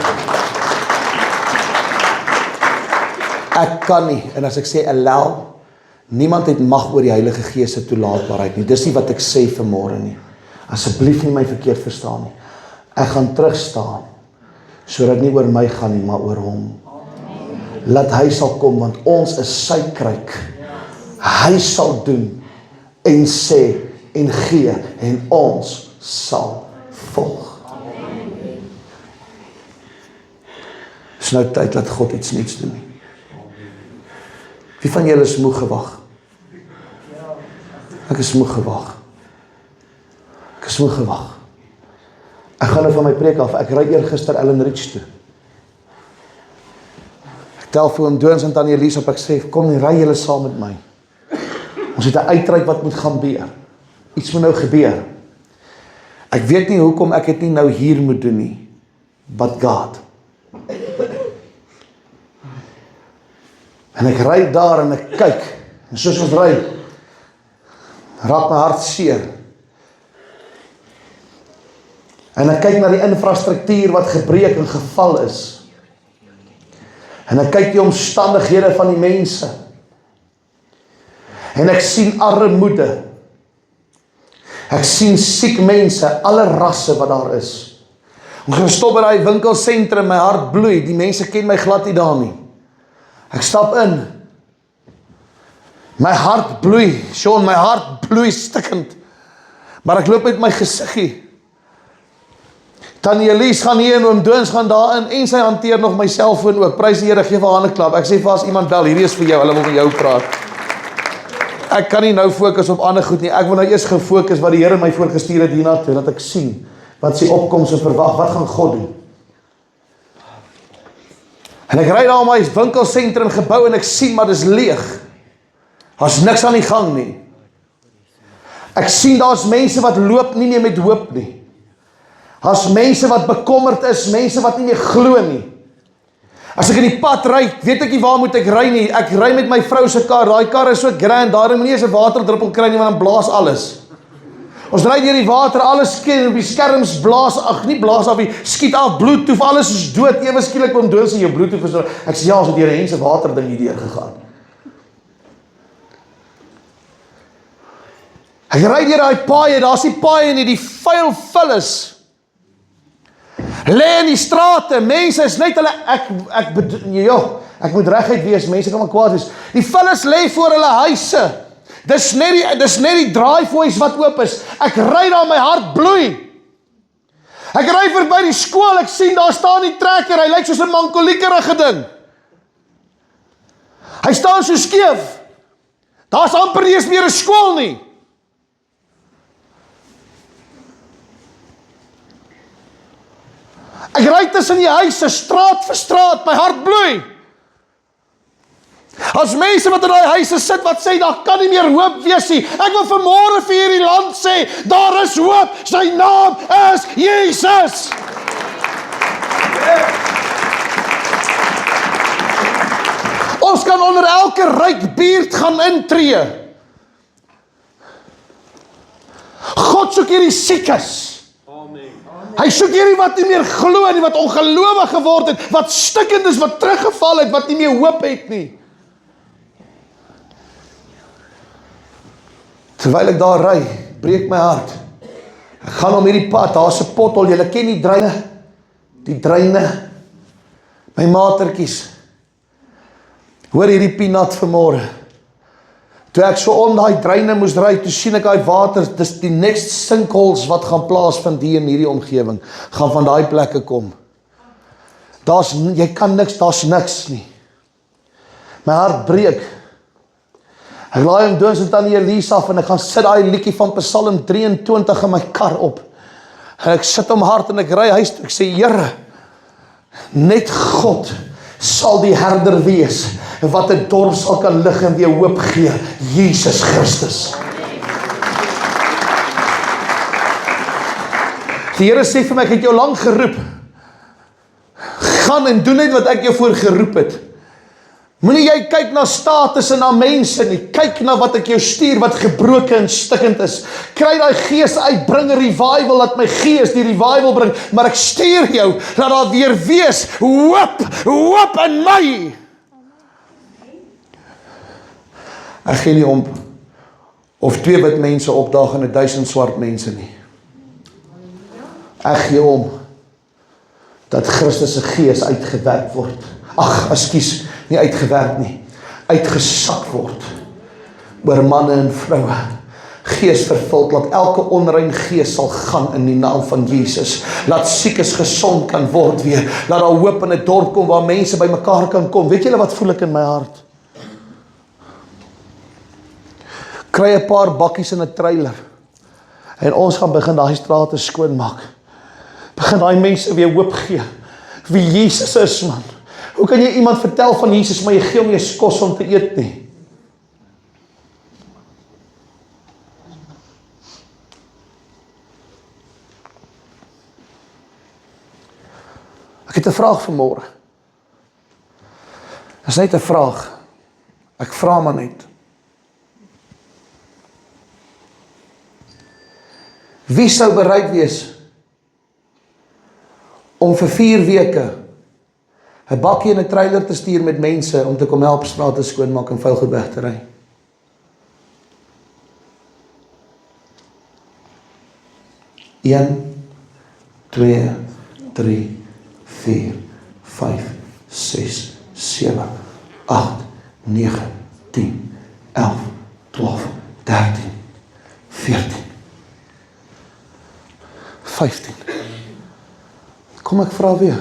Ek kan nie, en as ek sê allow, niemand het mag oor die Heilige Gees se toelaatbaarheid nie. Dis nie wat ek sê vanmôre nie. Asseblief nie my verkeerd verstaan nie. Ek gaan terugstaan, sodat nie oor my gaan nie, maar oor hom. Laat hy sal kom, want ons is sy kruik. Hy sal doen, en sê, en gee, en ons sal volg. Dis nou tyd, laat God iets niets doen. Wie van julle is moeg gewag? Ek is moeg gewag. Ek is moeg gewag. Ek gaan nou van my preek af, ek ry eergister Ellen Ridge toe. Ek tel vir oom Doons en Tannie Elise op, ek sê, kom en ry julle saam met my. Ons het 'n uitreik wat moet gaan gebeur. Iets moet nou gebeur. Ek weet nie hoekom ek het nie nou hier moet doen nie. But God. En ek ry daar en ek kyk. En soos ons ry, raak my hart seer. En ek kyk na die infrastruktuur wat gebreek en geval is. En ek kyk die omstandighede van die mense. En ek sien armoede. Ek sien siek mense, alle rasse wat daar is. Ons gaan stop by die winkelsentrum, my hart bloei, die mense ken my glad nie daar nie. Ek stap in, my hart bloei, Sean, my hart bloei stikkend, maar ek loop met my gesiggie. Tannie Elise gaan hier en oom Doons gaan daarin, en sy hanteer nog my selfoon ook, prys die Here, gee vir haar 'n klap, ek sê vir as iemand bel, hierdie is vir jou, hulle wil met jou praat. Ek kan nie nou fokus op ander goed nie, ek wil nou eers gefokus wat die Here my voorgestuur het hierna toe, dat ek sien, wat sy opkoms en verwag, wat gaan God doen? En ek ry daar om my winkelsentrum gebou en ek sien, maar dis leeg. Daar's niks aan die gang nie. Ek sien daar's mense wat loop nie meer met hoop nie. Daar's mense wat bekommerd is, mense wat nie meer glo nie. As ek in die pad ry, weet ek nie waar moet ek ry nie. Ek ry met my vrou se kar, daai kar is so grand, daar moet nie eens 'n waterdruppel kry nie, want dan blaas alles. Ons ry deur die water, alles skiet op die skerms blaas, nie blaas af nie, skiet af, Bluetooth, alles is dood, ewe skielik kom Doons en jou Bluetooth is. Ek sê ja, ons het deur 'n hense water ding hierdeur gegaan. Ek ry deur daai paaie, daar's nie paaie nie, die vuil vullis lê in die strate, mense is net hulle, ek moet reguit wees, mense kan maar kwaad wees, die vullis lê voor hulle huise, dis net die draaivoies wat oop is, ek ry daar, my hart bloei, ek ry verby die skool, ek sien daar staan die trekker, hy lyk soos 'n mankoliekerige ding, Hy staan so skeef. Daar's amper nie eens meer 'n skool nie. Ek ry tussen die huise, straat vir straat, my hart bloei. As mense wat in die huise sit wat sê, daar kan nie meer hoop wees nie. Ek wil vanmôre vir hierdie land sê, daar is hoop, sy naam is Jesus. Ons kan onder elke ryk buurt gaan intree. God soek hierdie siekes. Hy soek hierdie wat nie meer glo nie, wat ongelowig geword het, wat stikkend is, wat teruggeval het, wat nie meer hoop het nie. Terwyl ek daar ry, breek my hart. Ek gaan om hierdie pad, daar's 'n pothol, julle ken die dreine, my matertjies. Hoor hierdie peanut vanmôre. Toe ek so om daai dreine moes ry, toe sien ek daai water, dis die next sinkholes wat gaan plaasvind hier in hierdie omgewing, gaan van daai plekke kom. Jy kan niks, daar's niks nie. My hart breek. Ek laai hom doos en tannie Elise af en ek gaan sit daai liedjie van Psalm 23 in my kar op. En ek sit hom hard en ek ry huis toe. Ek sê, Here, net God sal die herder wees wat 'n dorp sal kan lig en weer hoop gee, Jesus Christus. Die Here sê vir my, ek het jou lank geroep. Gaan en doen net wat ek jou voor geroep het. Moenie jy kyk na status en na mense nie. Kyk na wat ek jou stuur, wat gebroken en stikkend is. Kry daai gees uit, bring 'n revival, laat my gees die revival bring. Maar ek stuur jou, laat daar weer wees, hoop in my. Ek gee nie om of 2 wit mense opdaag en 1000 swart mense nie. Ek gee om dat Christus se gees uitgewerk word. Nie uitgewerk nie, uitgesak word oor manne en vroue. Gees vervuld, laat elke onrein gees sal gaan in die naam van Jesus. Laat siekes gesond kan word weer. Laat daar hoop in 'n dorp kom waar mense by mekaar kan kom. Weet julle wat voel ek in my hart? Kry 'n paar bakkies in 'n trailer en ons gaan begin daai strate skoonmaak. Begin daai mense weer hoop gee wie Jesus is, man. Hoe kan jy iemand vertel van Jesus, maar jy gee hom nie kos om te eet nie? Ek het 'n vraag vanmôre. Dis net 'n vraag. Ek vra maar net. Wie sou bereid wees om vir 4 weke 'n bakkie en 'n trailer te stuur met mense om te kom help strate skoonmaak en vuil goed weg te ry? Een, 2, 3, 4, 5, 6, 7, 8, 9, 10, 11, 12, 13, 14, 15. Kom ek vra weer.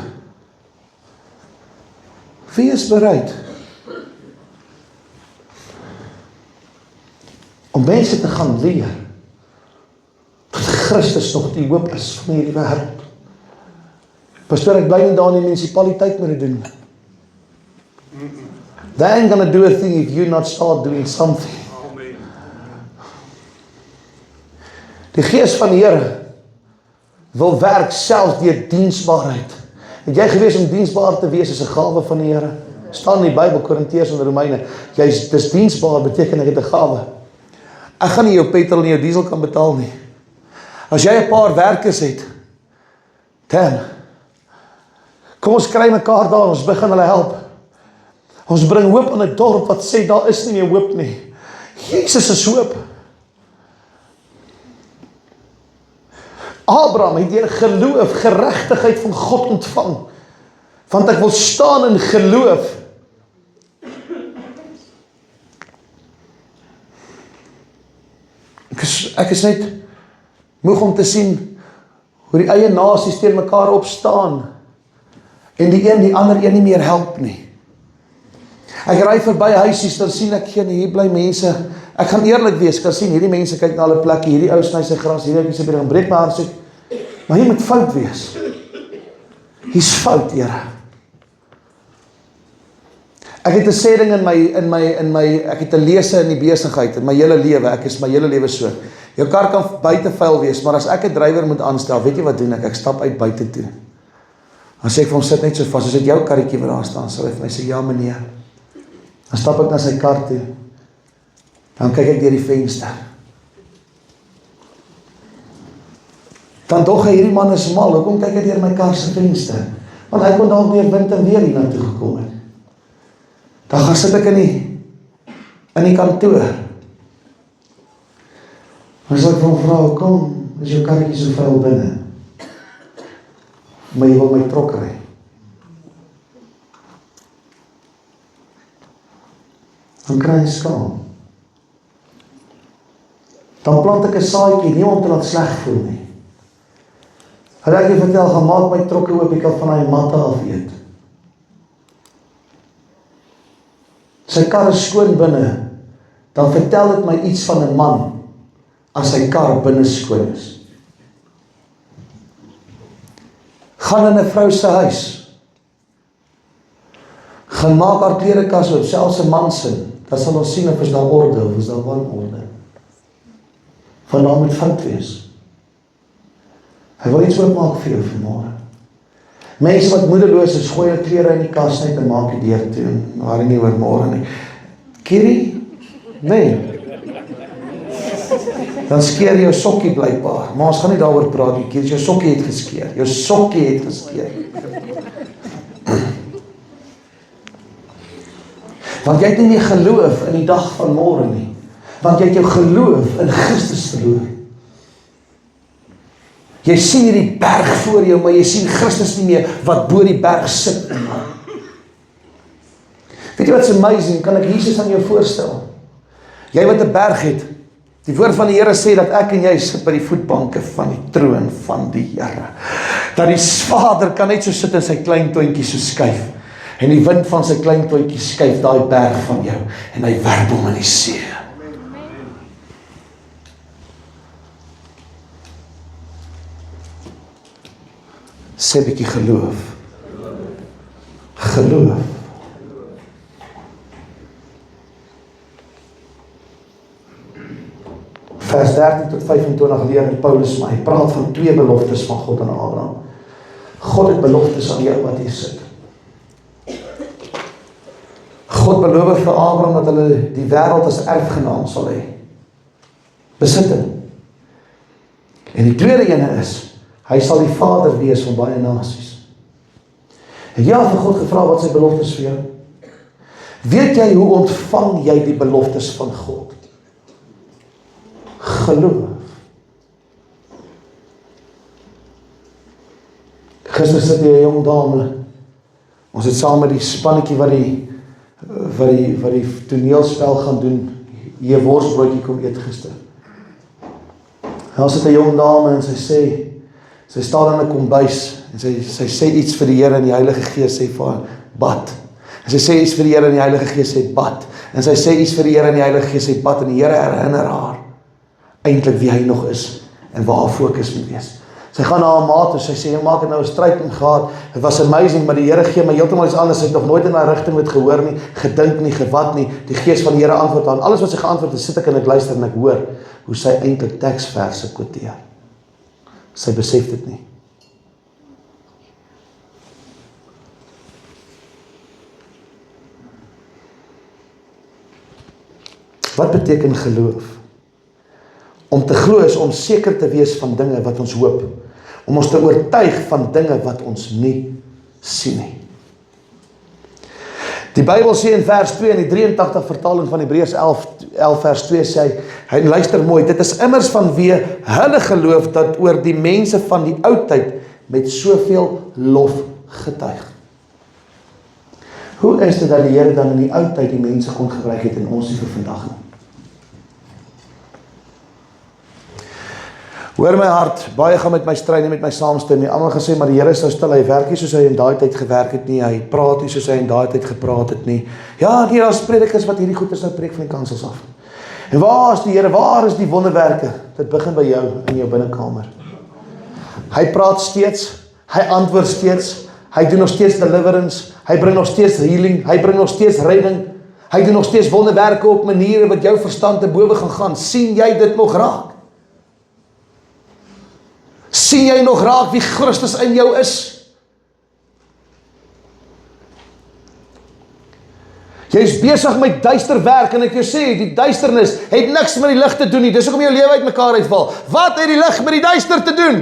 Wie is bereid om mense te gaan leer dat Christus nog die hoop is van hierdie wêreld? Pastoor, ek bly nie daar in die munisipaliteit met dit doen. They ain't gonna do a thing if you not start doing something. Die gees van die Here wil werk selfs deur diensbaarheid. Het jy gewees om diensbaar te wees is 'n gawe van die Here? Staan in die Bybel, Korintiërs en Romeine. Dis diensbaar beteken ek het 'n gawe. Ek gaan nie jou petrol en jou diesel kan betaal nie. As jy 'n paar werkers het, dan kom ons kry mekaar daar, ons begin hulle help. Ons bring hoop in 'n dorp wat sê daar is nie meer hoop nie. Jesus is hoop. Abraham het deur geloof geregtigheid van God ontvang. Want ek wil staan in geloof. Ek is net moeg om te sien hoe die eie nasies teen mekaar opstaan en die een die ander een nie meer help nie. Ek ry verby huisies, dan sien ek, hier bly mense, ek gaan eerlik wees, kan sien, hierdie mense kyk na hulle plekke, hierdie ou sny sy gras, hierdie ou sê, gaan breek my hart, sê, maar hier moet fout wees. Hier's fout, Here. Ek het 'n sê ding ek het 'n lese in die besigheid, in my hele lewe, ek is my hele lewe so. Jou kar kan buite vuil wees, maar as ek 'n drywer moet aanstel, weet jy wat doen ek? Ek stap uit buite toe. Dan sê ek vir hom, sit net so vas, as dit jou karretjie wat daar staan, sal hy vir my sê, ja meneer. Dan stap ek na sy kar toe. Dan kyk ek deur die venster. Dan dog hy, hierdie man is mal, hoekom kyk hy deur my kar se venster? Want hy kon dalk deur wind en weer hier na toe gekom het. Dan gaan sit ek in die kantoor. Dan sê ek vir hom, vrou, kom, is jou karretjie so vuil binne? Maar jy wil my trok ry. Dan kry hy skaam. Dan plant ek 'n saadjie, nie om te laat sleg voel nie. Hulle het jy vertel, gaan maak my trokke oop, ek kan van hy matte af eet. Sy kar is skoon binne, dan vertel dit my iets van 'n man, as sy kar binne skoon is. Gaan in 'n vrou se huis, gaan maak haar klerekas oop, selfs 'n man se, dan sal ons sien of is daar orde, of is daar wanorde. Van daar moet fout wees. Hy wil iets oopmaak vir jou vanmôre. Mense wat moedeloos is, gooi hulle klere in die kas net en maak die deur toe, en waar nie oor môre nie. Kierie? Nee. Dan skeer jou sokkie blykbaar, maar ons gaan nie daaroor praat nie, Kierie, jou sokkie het geskeer, jou sokkie het geskeer. Want jy het nie meer geloof in die dag van môre nie, want jy het jou geloof in Christus verloor. Jy sien hierdie berg voor jou, maar jy sien Christus nie meer wat bo die berg sit. Weet jy wat's amazing, kan ek Jesus aan jou voorstel? Jy wat 'n berg het, die woord van die Here sê dat ek en jy sit by die voetbanke van die troon van die Here. Dat die Vader kan net so sit in sy klein tuintjie so skuif, en die wind van sy klein tuintjie skuif daai berg van jou, en hy werp hom in die see. Sê 'n bietjie geloof. Geloof. Vers 13 tot 25 leer Paulus maar, hy praat van 2 beloftes van God aan Abraham. God het beloftes aan jou wat hier sit. God beloof vir Abraham dat hulle die wêreld as erfgenaam sal hê. Besitting. En die tweede ene is, hy sal die vader wees van baie nasies. En jy het vir God gevra wat sy beloftes vir jou? Weet jy hoe ontvang jy die beloftes van God? Geloof. Gister sit die jong dame, ons het saam met die spannetjie wat die toneelspel gaan doen, hier worsbroodjie kom eet gister. En sit 'n jong dame en sy staan in 'n kombuis en sy sê iets vir die Here en die Heilige Gees sê vir haar, bad. En sy sê iets vir die Here en die Heilige Gees sê, bad. En sy sê iets vir die Here en die Heilige Gees sê, bad. En die Here herinner haar eintlik wie hy nog is en waar haar fokus moet wees. Sy gaan na haar ma toe, sy sê, jy maak het nou 'n stryd met gehad, het was amazing, maar die Here gee my heeltemal iets anders, sy het nog nooit in haar rigting met gehoor nie, gedink nie, gewat nie, die Gees van die Here antwoord aan, alles wat sy geantwoord het, sit ek en ek luister en ek hoor, hoe sy eintlik teksverse quoteer. Sy besef dit nie. Wat beteken geloof? Om te glo is om seker te wees van dinge wat ons hoop. Om ons te oortuig van dinge wat ons nie sien nie. Die Bybel sê in vers 2 in die 83 vertaling van Hebreërs 11 vers 2 sê hy luister mooi, dit is immers vanweë hulle geloof dat oor die mense van die oudtyd met soveel lof getuig. Hoe is dit dat die Here dan in die oudtyd die mense kon gebruik het en ons nie vir vandag nie? Hoor my hart, baie gaan met my stry nie met my saamstem nie. Almal gesê, maar die Here is nou stil, hy werk nie soos hy in daai tyd gewerk het nie, hy praat nie soos hy in daai tyd gepraat het nie. Ja, nee, daar's predikers wat hierdie goeders nou preek van die kansels af. En waar is die Here, waar is die wonderwerke? Dit begin by jou, in jou binnekamer. Hy praat steeds, hy antwoord steeds, hy doen nog steeds deliverance, hy bring nog steeds healing, hy bring nog steeds redding, hy doen nog steeds wonderwerke op maniere wat jou verstand te bowe gaan. Sien jy dit nog raak? Sien jy nog raak wie Christus in jou is? Jy is besig met duister werk en ek jou sê, die duisternis het niks met die lig te doen nie. Dis hoekom jou lewe uit mekaar uitval. Wat het die lig met die duister te doen?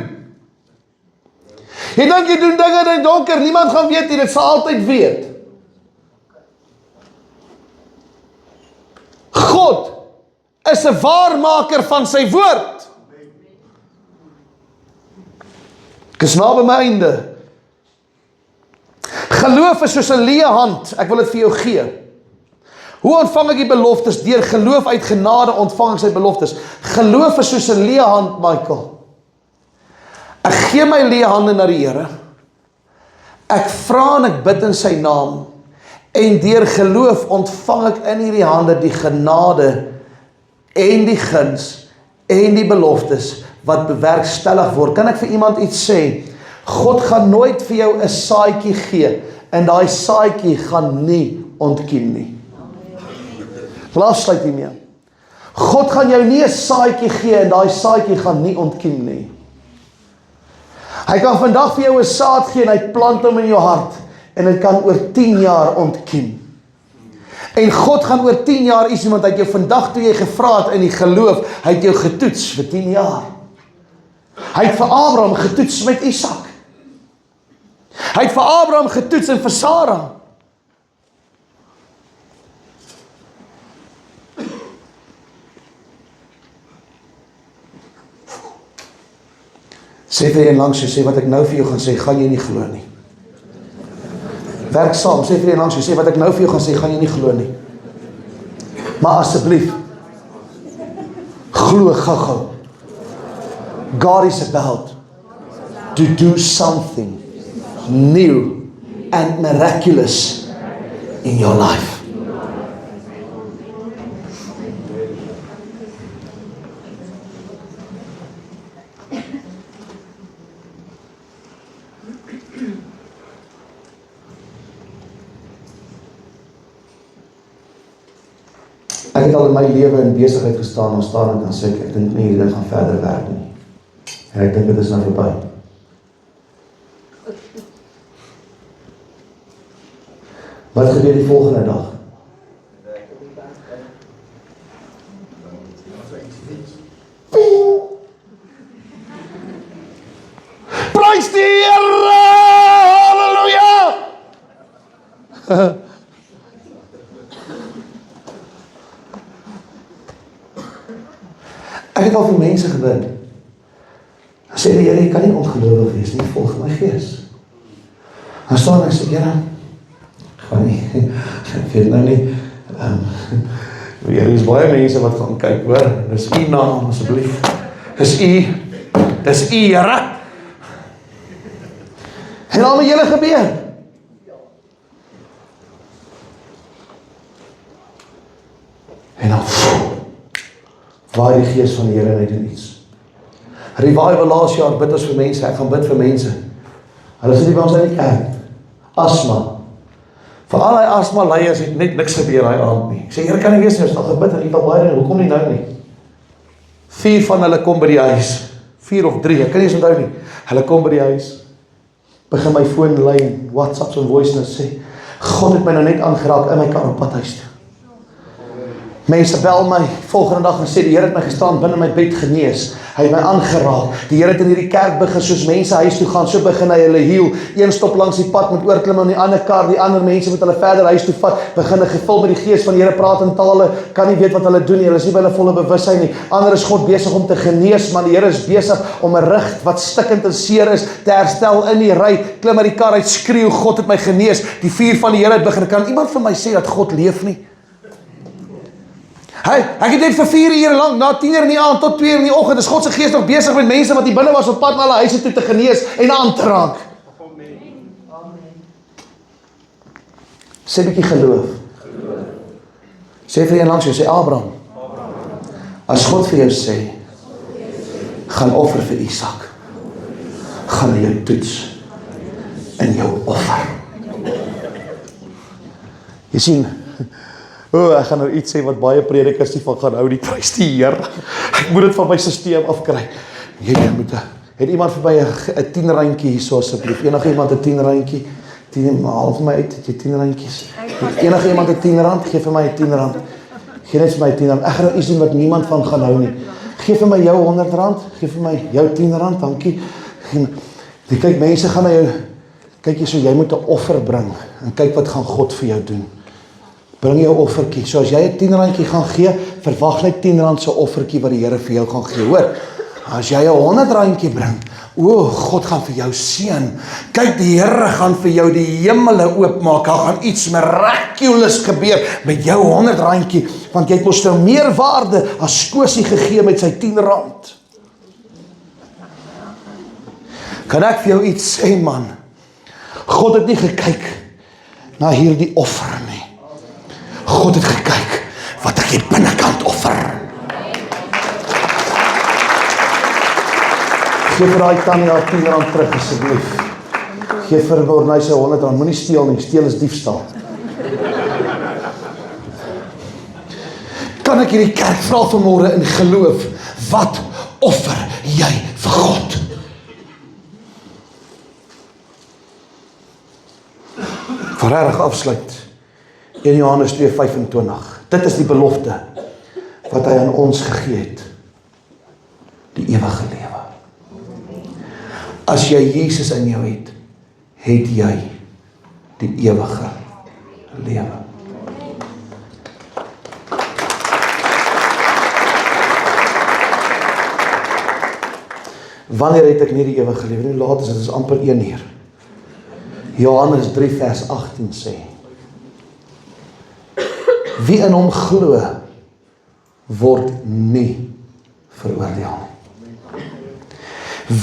Jy dink jy doen dinge in die donker, niemand gaan weet nie, dit sal altyd weet. God is 'n waarmaker van sy woord. Ek is nou by my einde. Geloof is soos 'n leë hand, ek wil dit vir jou gee. Hoe ontvang ek die beloftes? Deur geloof uit genade ontvang ek sy beloftes. Geloof is soos 'n leë hand, Michael. Ek gee my leë hande na die Here. Ek vra en ek bid in sy naam. En deur geloof ontvang ek in hierdie hande die genade en die guns en die beloftes wat bewerkstellig word. Kan ek vir iemand iets sê? God gaan nooit vir jou 'n saadjie gee en daai saadjie gaan nie ontkiem nie. Laat sluit hiermee. God gaan jou nie 'n saadjie gee en daai saadjie gaan nie ontkiem nie. Hy kan vandag vir jou 'n saad gee en hy plant hom in jou hart en dit kan oor 10 jaar ontkiem. En God gaan oor 10 jaar iets doen, want hy het jou vandag toe jy gevra het in die geloof, hy het jou getoets vir 10 jaar. Hy het vir Abraham getoets met Isak. Hy het vir Abraham getoets en vir Sara. Sê vir een langs jou, sê wat ek nou vir jou gaan sê, gaan jy nie glo nie. Werk saam, sê vir een langs jou, sê wat ek nou vir jou gaan sê, gaan jy nie glo nie. Maar asseblief, glo gou-gou. God is about to do something new and miraculous in your life. Ek het al in my lewe in besigheid gestaan en staan en kan sê, ek dink nie hierdie ding gaan verder werk nie. En ek dink dit is nou verby. Wat gebeur die volgende dag? Prys die Here! Halleluja! Ek het al vir mense gebid. Sê die Here, jy kan nie ongelowig wees nie, volg my gees. Dan staan ek sê, Here, gaan nie, ek weet nou nie, Here is baie mense wat gaan kyk, hoor, dis u naam, asseblief, dis u, Here. En al met julle gebeur. En dan, waar die gees van die Here en hy doen iets. Revival laas jaar, bid ons vir mense, ek gaan bid vir mense. Hulle sit hier by ons in die kerk. Asma. Van al die asma leiers het net niks gebeur daai aand nie. Ek sê, Here, kan nie wees, ons het al gebid en het al baie, hoekom nie nou nie? 4 van hulle kom by die huis. 4 of 3, ek kan nie eens onthou nie. Hulle kom by die huis. Begin my foonlyn, WhatsApps en voice notes sê, God het my nou net aangeraak in my kar op pad huis toe. Mense bel my volgende dag en sê, die Here het my gestaan binne my bed genees. Hy het my aangeraak. Die Here het in hierdie kerk begin, soos mense huis toe gaan, so begin hy hulle heal. Een stop langs die pad met oorklim in die ander kar, die ander mense met hulle verder huis toe vat, begin hulle gevul met die gees van die Here, praat in tale, kan nie weet wat hulle doen nie, hulle is nie by hulle volle bewussyn nie. Ander is God besig om te genees, maar die Here is besig om 'n rug wat stikkend en seer is, te herstel in die ry, klim uit die kar uit, skreeu, God het my genees. Die vuur van die Here het begin. Kan iemand vir my sê dat God leef nie? Ek het net vir 4 ure lang, na 10 uur in die aand tot 2 uur in die oggend, is God se gees nog besig met mense wat hier binne was op pad na hulle huise toe te genees en aan te raak. Sê 'n bietjie geloof. Sê vir een langs jou, sê Abraham. As God vir jou sê, gaan offer vir Isak, gaan hy jou toets in jou offer. Jy sien, ek gaan nou iets sê wat baie predikers nie van gaan hou, die prys die Here. Ek moet dit van my sisteem afkry. Het iemand vir my 'n 10 randjie hierso asseblief? Enige iemand 'n 10 randjie? 10, haal vir my uit, het jy 10 randjies? Enige iemand 'n 10 rand? Geef vir my 'n 10 rand. Gee net vir my 10 rand. Ek gaan nou iets doen wat niemand van gaan hou nie. Geef vir my jou 100 rand. Geef vir my jou 10 rand, dankie. Kyk, mense gaan na jou, kyk jy, so jy moet 'n offer bring. En kyk wat gaan God vir jou doen. Bring jou offertjie. So as jy 'n 10 randjie gaan gee, verwag net 10 rand se offertjie wat die Here vir jou gaan gee. Hoor, as jy 'n 100 randjie bring, God gaan vir jou seën. Kyk, die Here gaan vir jou die hemele oopmaak. Daar gaan iets miraculous gebeur met jou 100 randjie, want jy het mos nou meer waarde as Kosie gegee met sy 10 rand. Kan ek vir jou iets sê, man? God het nie gekyk na hierdie offer nie. God het gekyk wat ek hier binnekant offer. Geef vir daai tannie haar 10 rand terug asseblief. Geef vir Bornay sy 100 rand. Moenie steel nie, steel is diefstal. Kan ek hierdie kerk vra vanmôre in geloof, wat offer jy vir God? Verreg afsluit. 1 Johannes 2:25. Dit is die belofte wat hy aan ons gegee het. Die ewige lewe. As jy Jesus in jou het, het jy die ewige lewe. Wanneer het ek nie die ewige lewe? Nu laat is dit is amper 1 uur. Johannes 3 vers 18 sê, wie in hom glo, word nie veroordeel nie.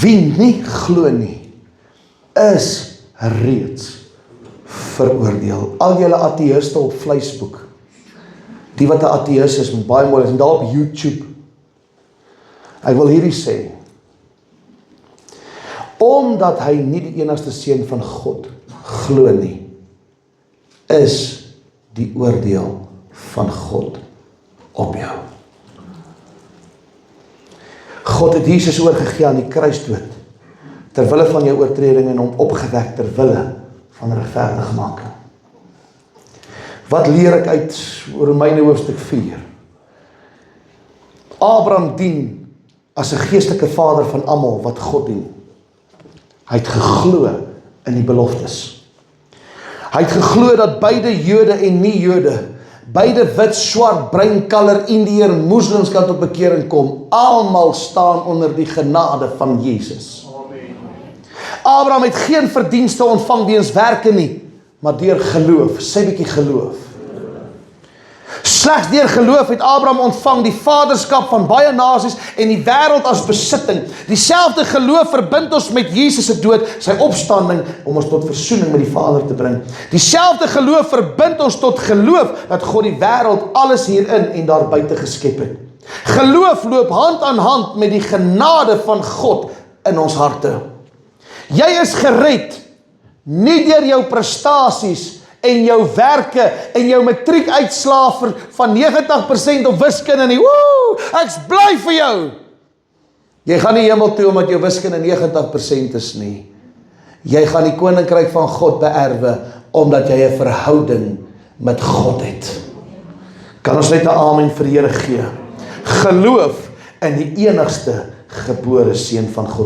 Wie nie glo nie, is reeds veroordeel. Al julle ateïste op Facebook, die wat 'n ateïs is, met baie mooi is, en daar op YouTube, ek wil hierdie sê, omdat hy nie die enigste seun van God glo nie, is die oordeel van God op jou. God het Jesus oorgegee aan die kruisdood, terwille van jou oortreding en hom opgewek terwille van regverdigmaking. Wat leer ek uit Romeine hoofstuk 4? Abraham dien as 'n geestelike vader van almal wat God dien. Hy het geglo in die beloftes. Hy het geglo dat beide Jode en nie Jode, beide wit, swart, bruin, kalor, Indiër, moslims kan tot bekering kom. Almal staan onder die genade van Jesus. Amen. Abraham het geen verdienste ontvang weens werke nie, maar deur geloof. Sê bietjie geloof. Slegs deur geloof het Abraham ontvang die vaderskap van baie nasies en die wêreld as besitting. Dieselfde geloof verbind ons met Jesus se dood, sy opstanding, om ons tot versoening met die Vader te bring. Dieselfde geloof verbind ons tot geloof dat God die wêreld alles hierin en daar buite geskep het. Geloof loop hand aan hand met die genade van God in ons harte. Jy is gered, nie deur jou prestasies en jou werke en jou matriekuitslae van 90% op wiskunde nie. Woe, ek's bly vir jou. Jy gaan nie hemel toe omdat jou wiskunde 90% is nie. Jy gaan die koninkryk van God beerwe omdat jy 'n verhouding met God het. Kan ons net 'n amen vir die Here gee? Geloof in die enigste gebore seun van God.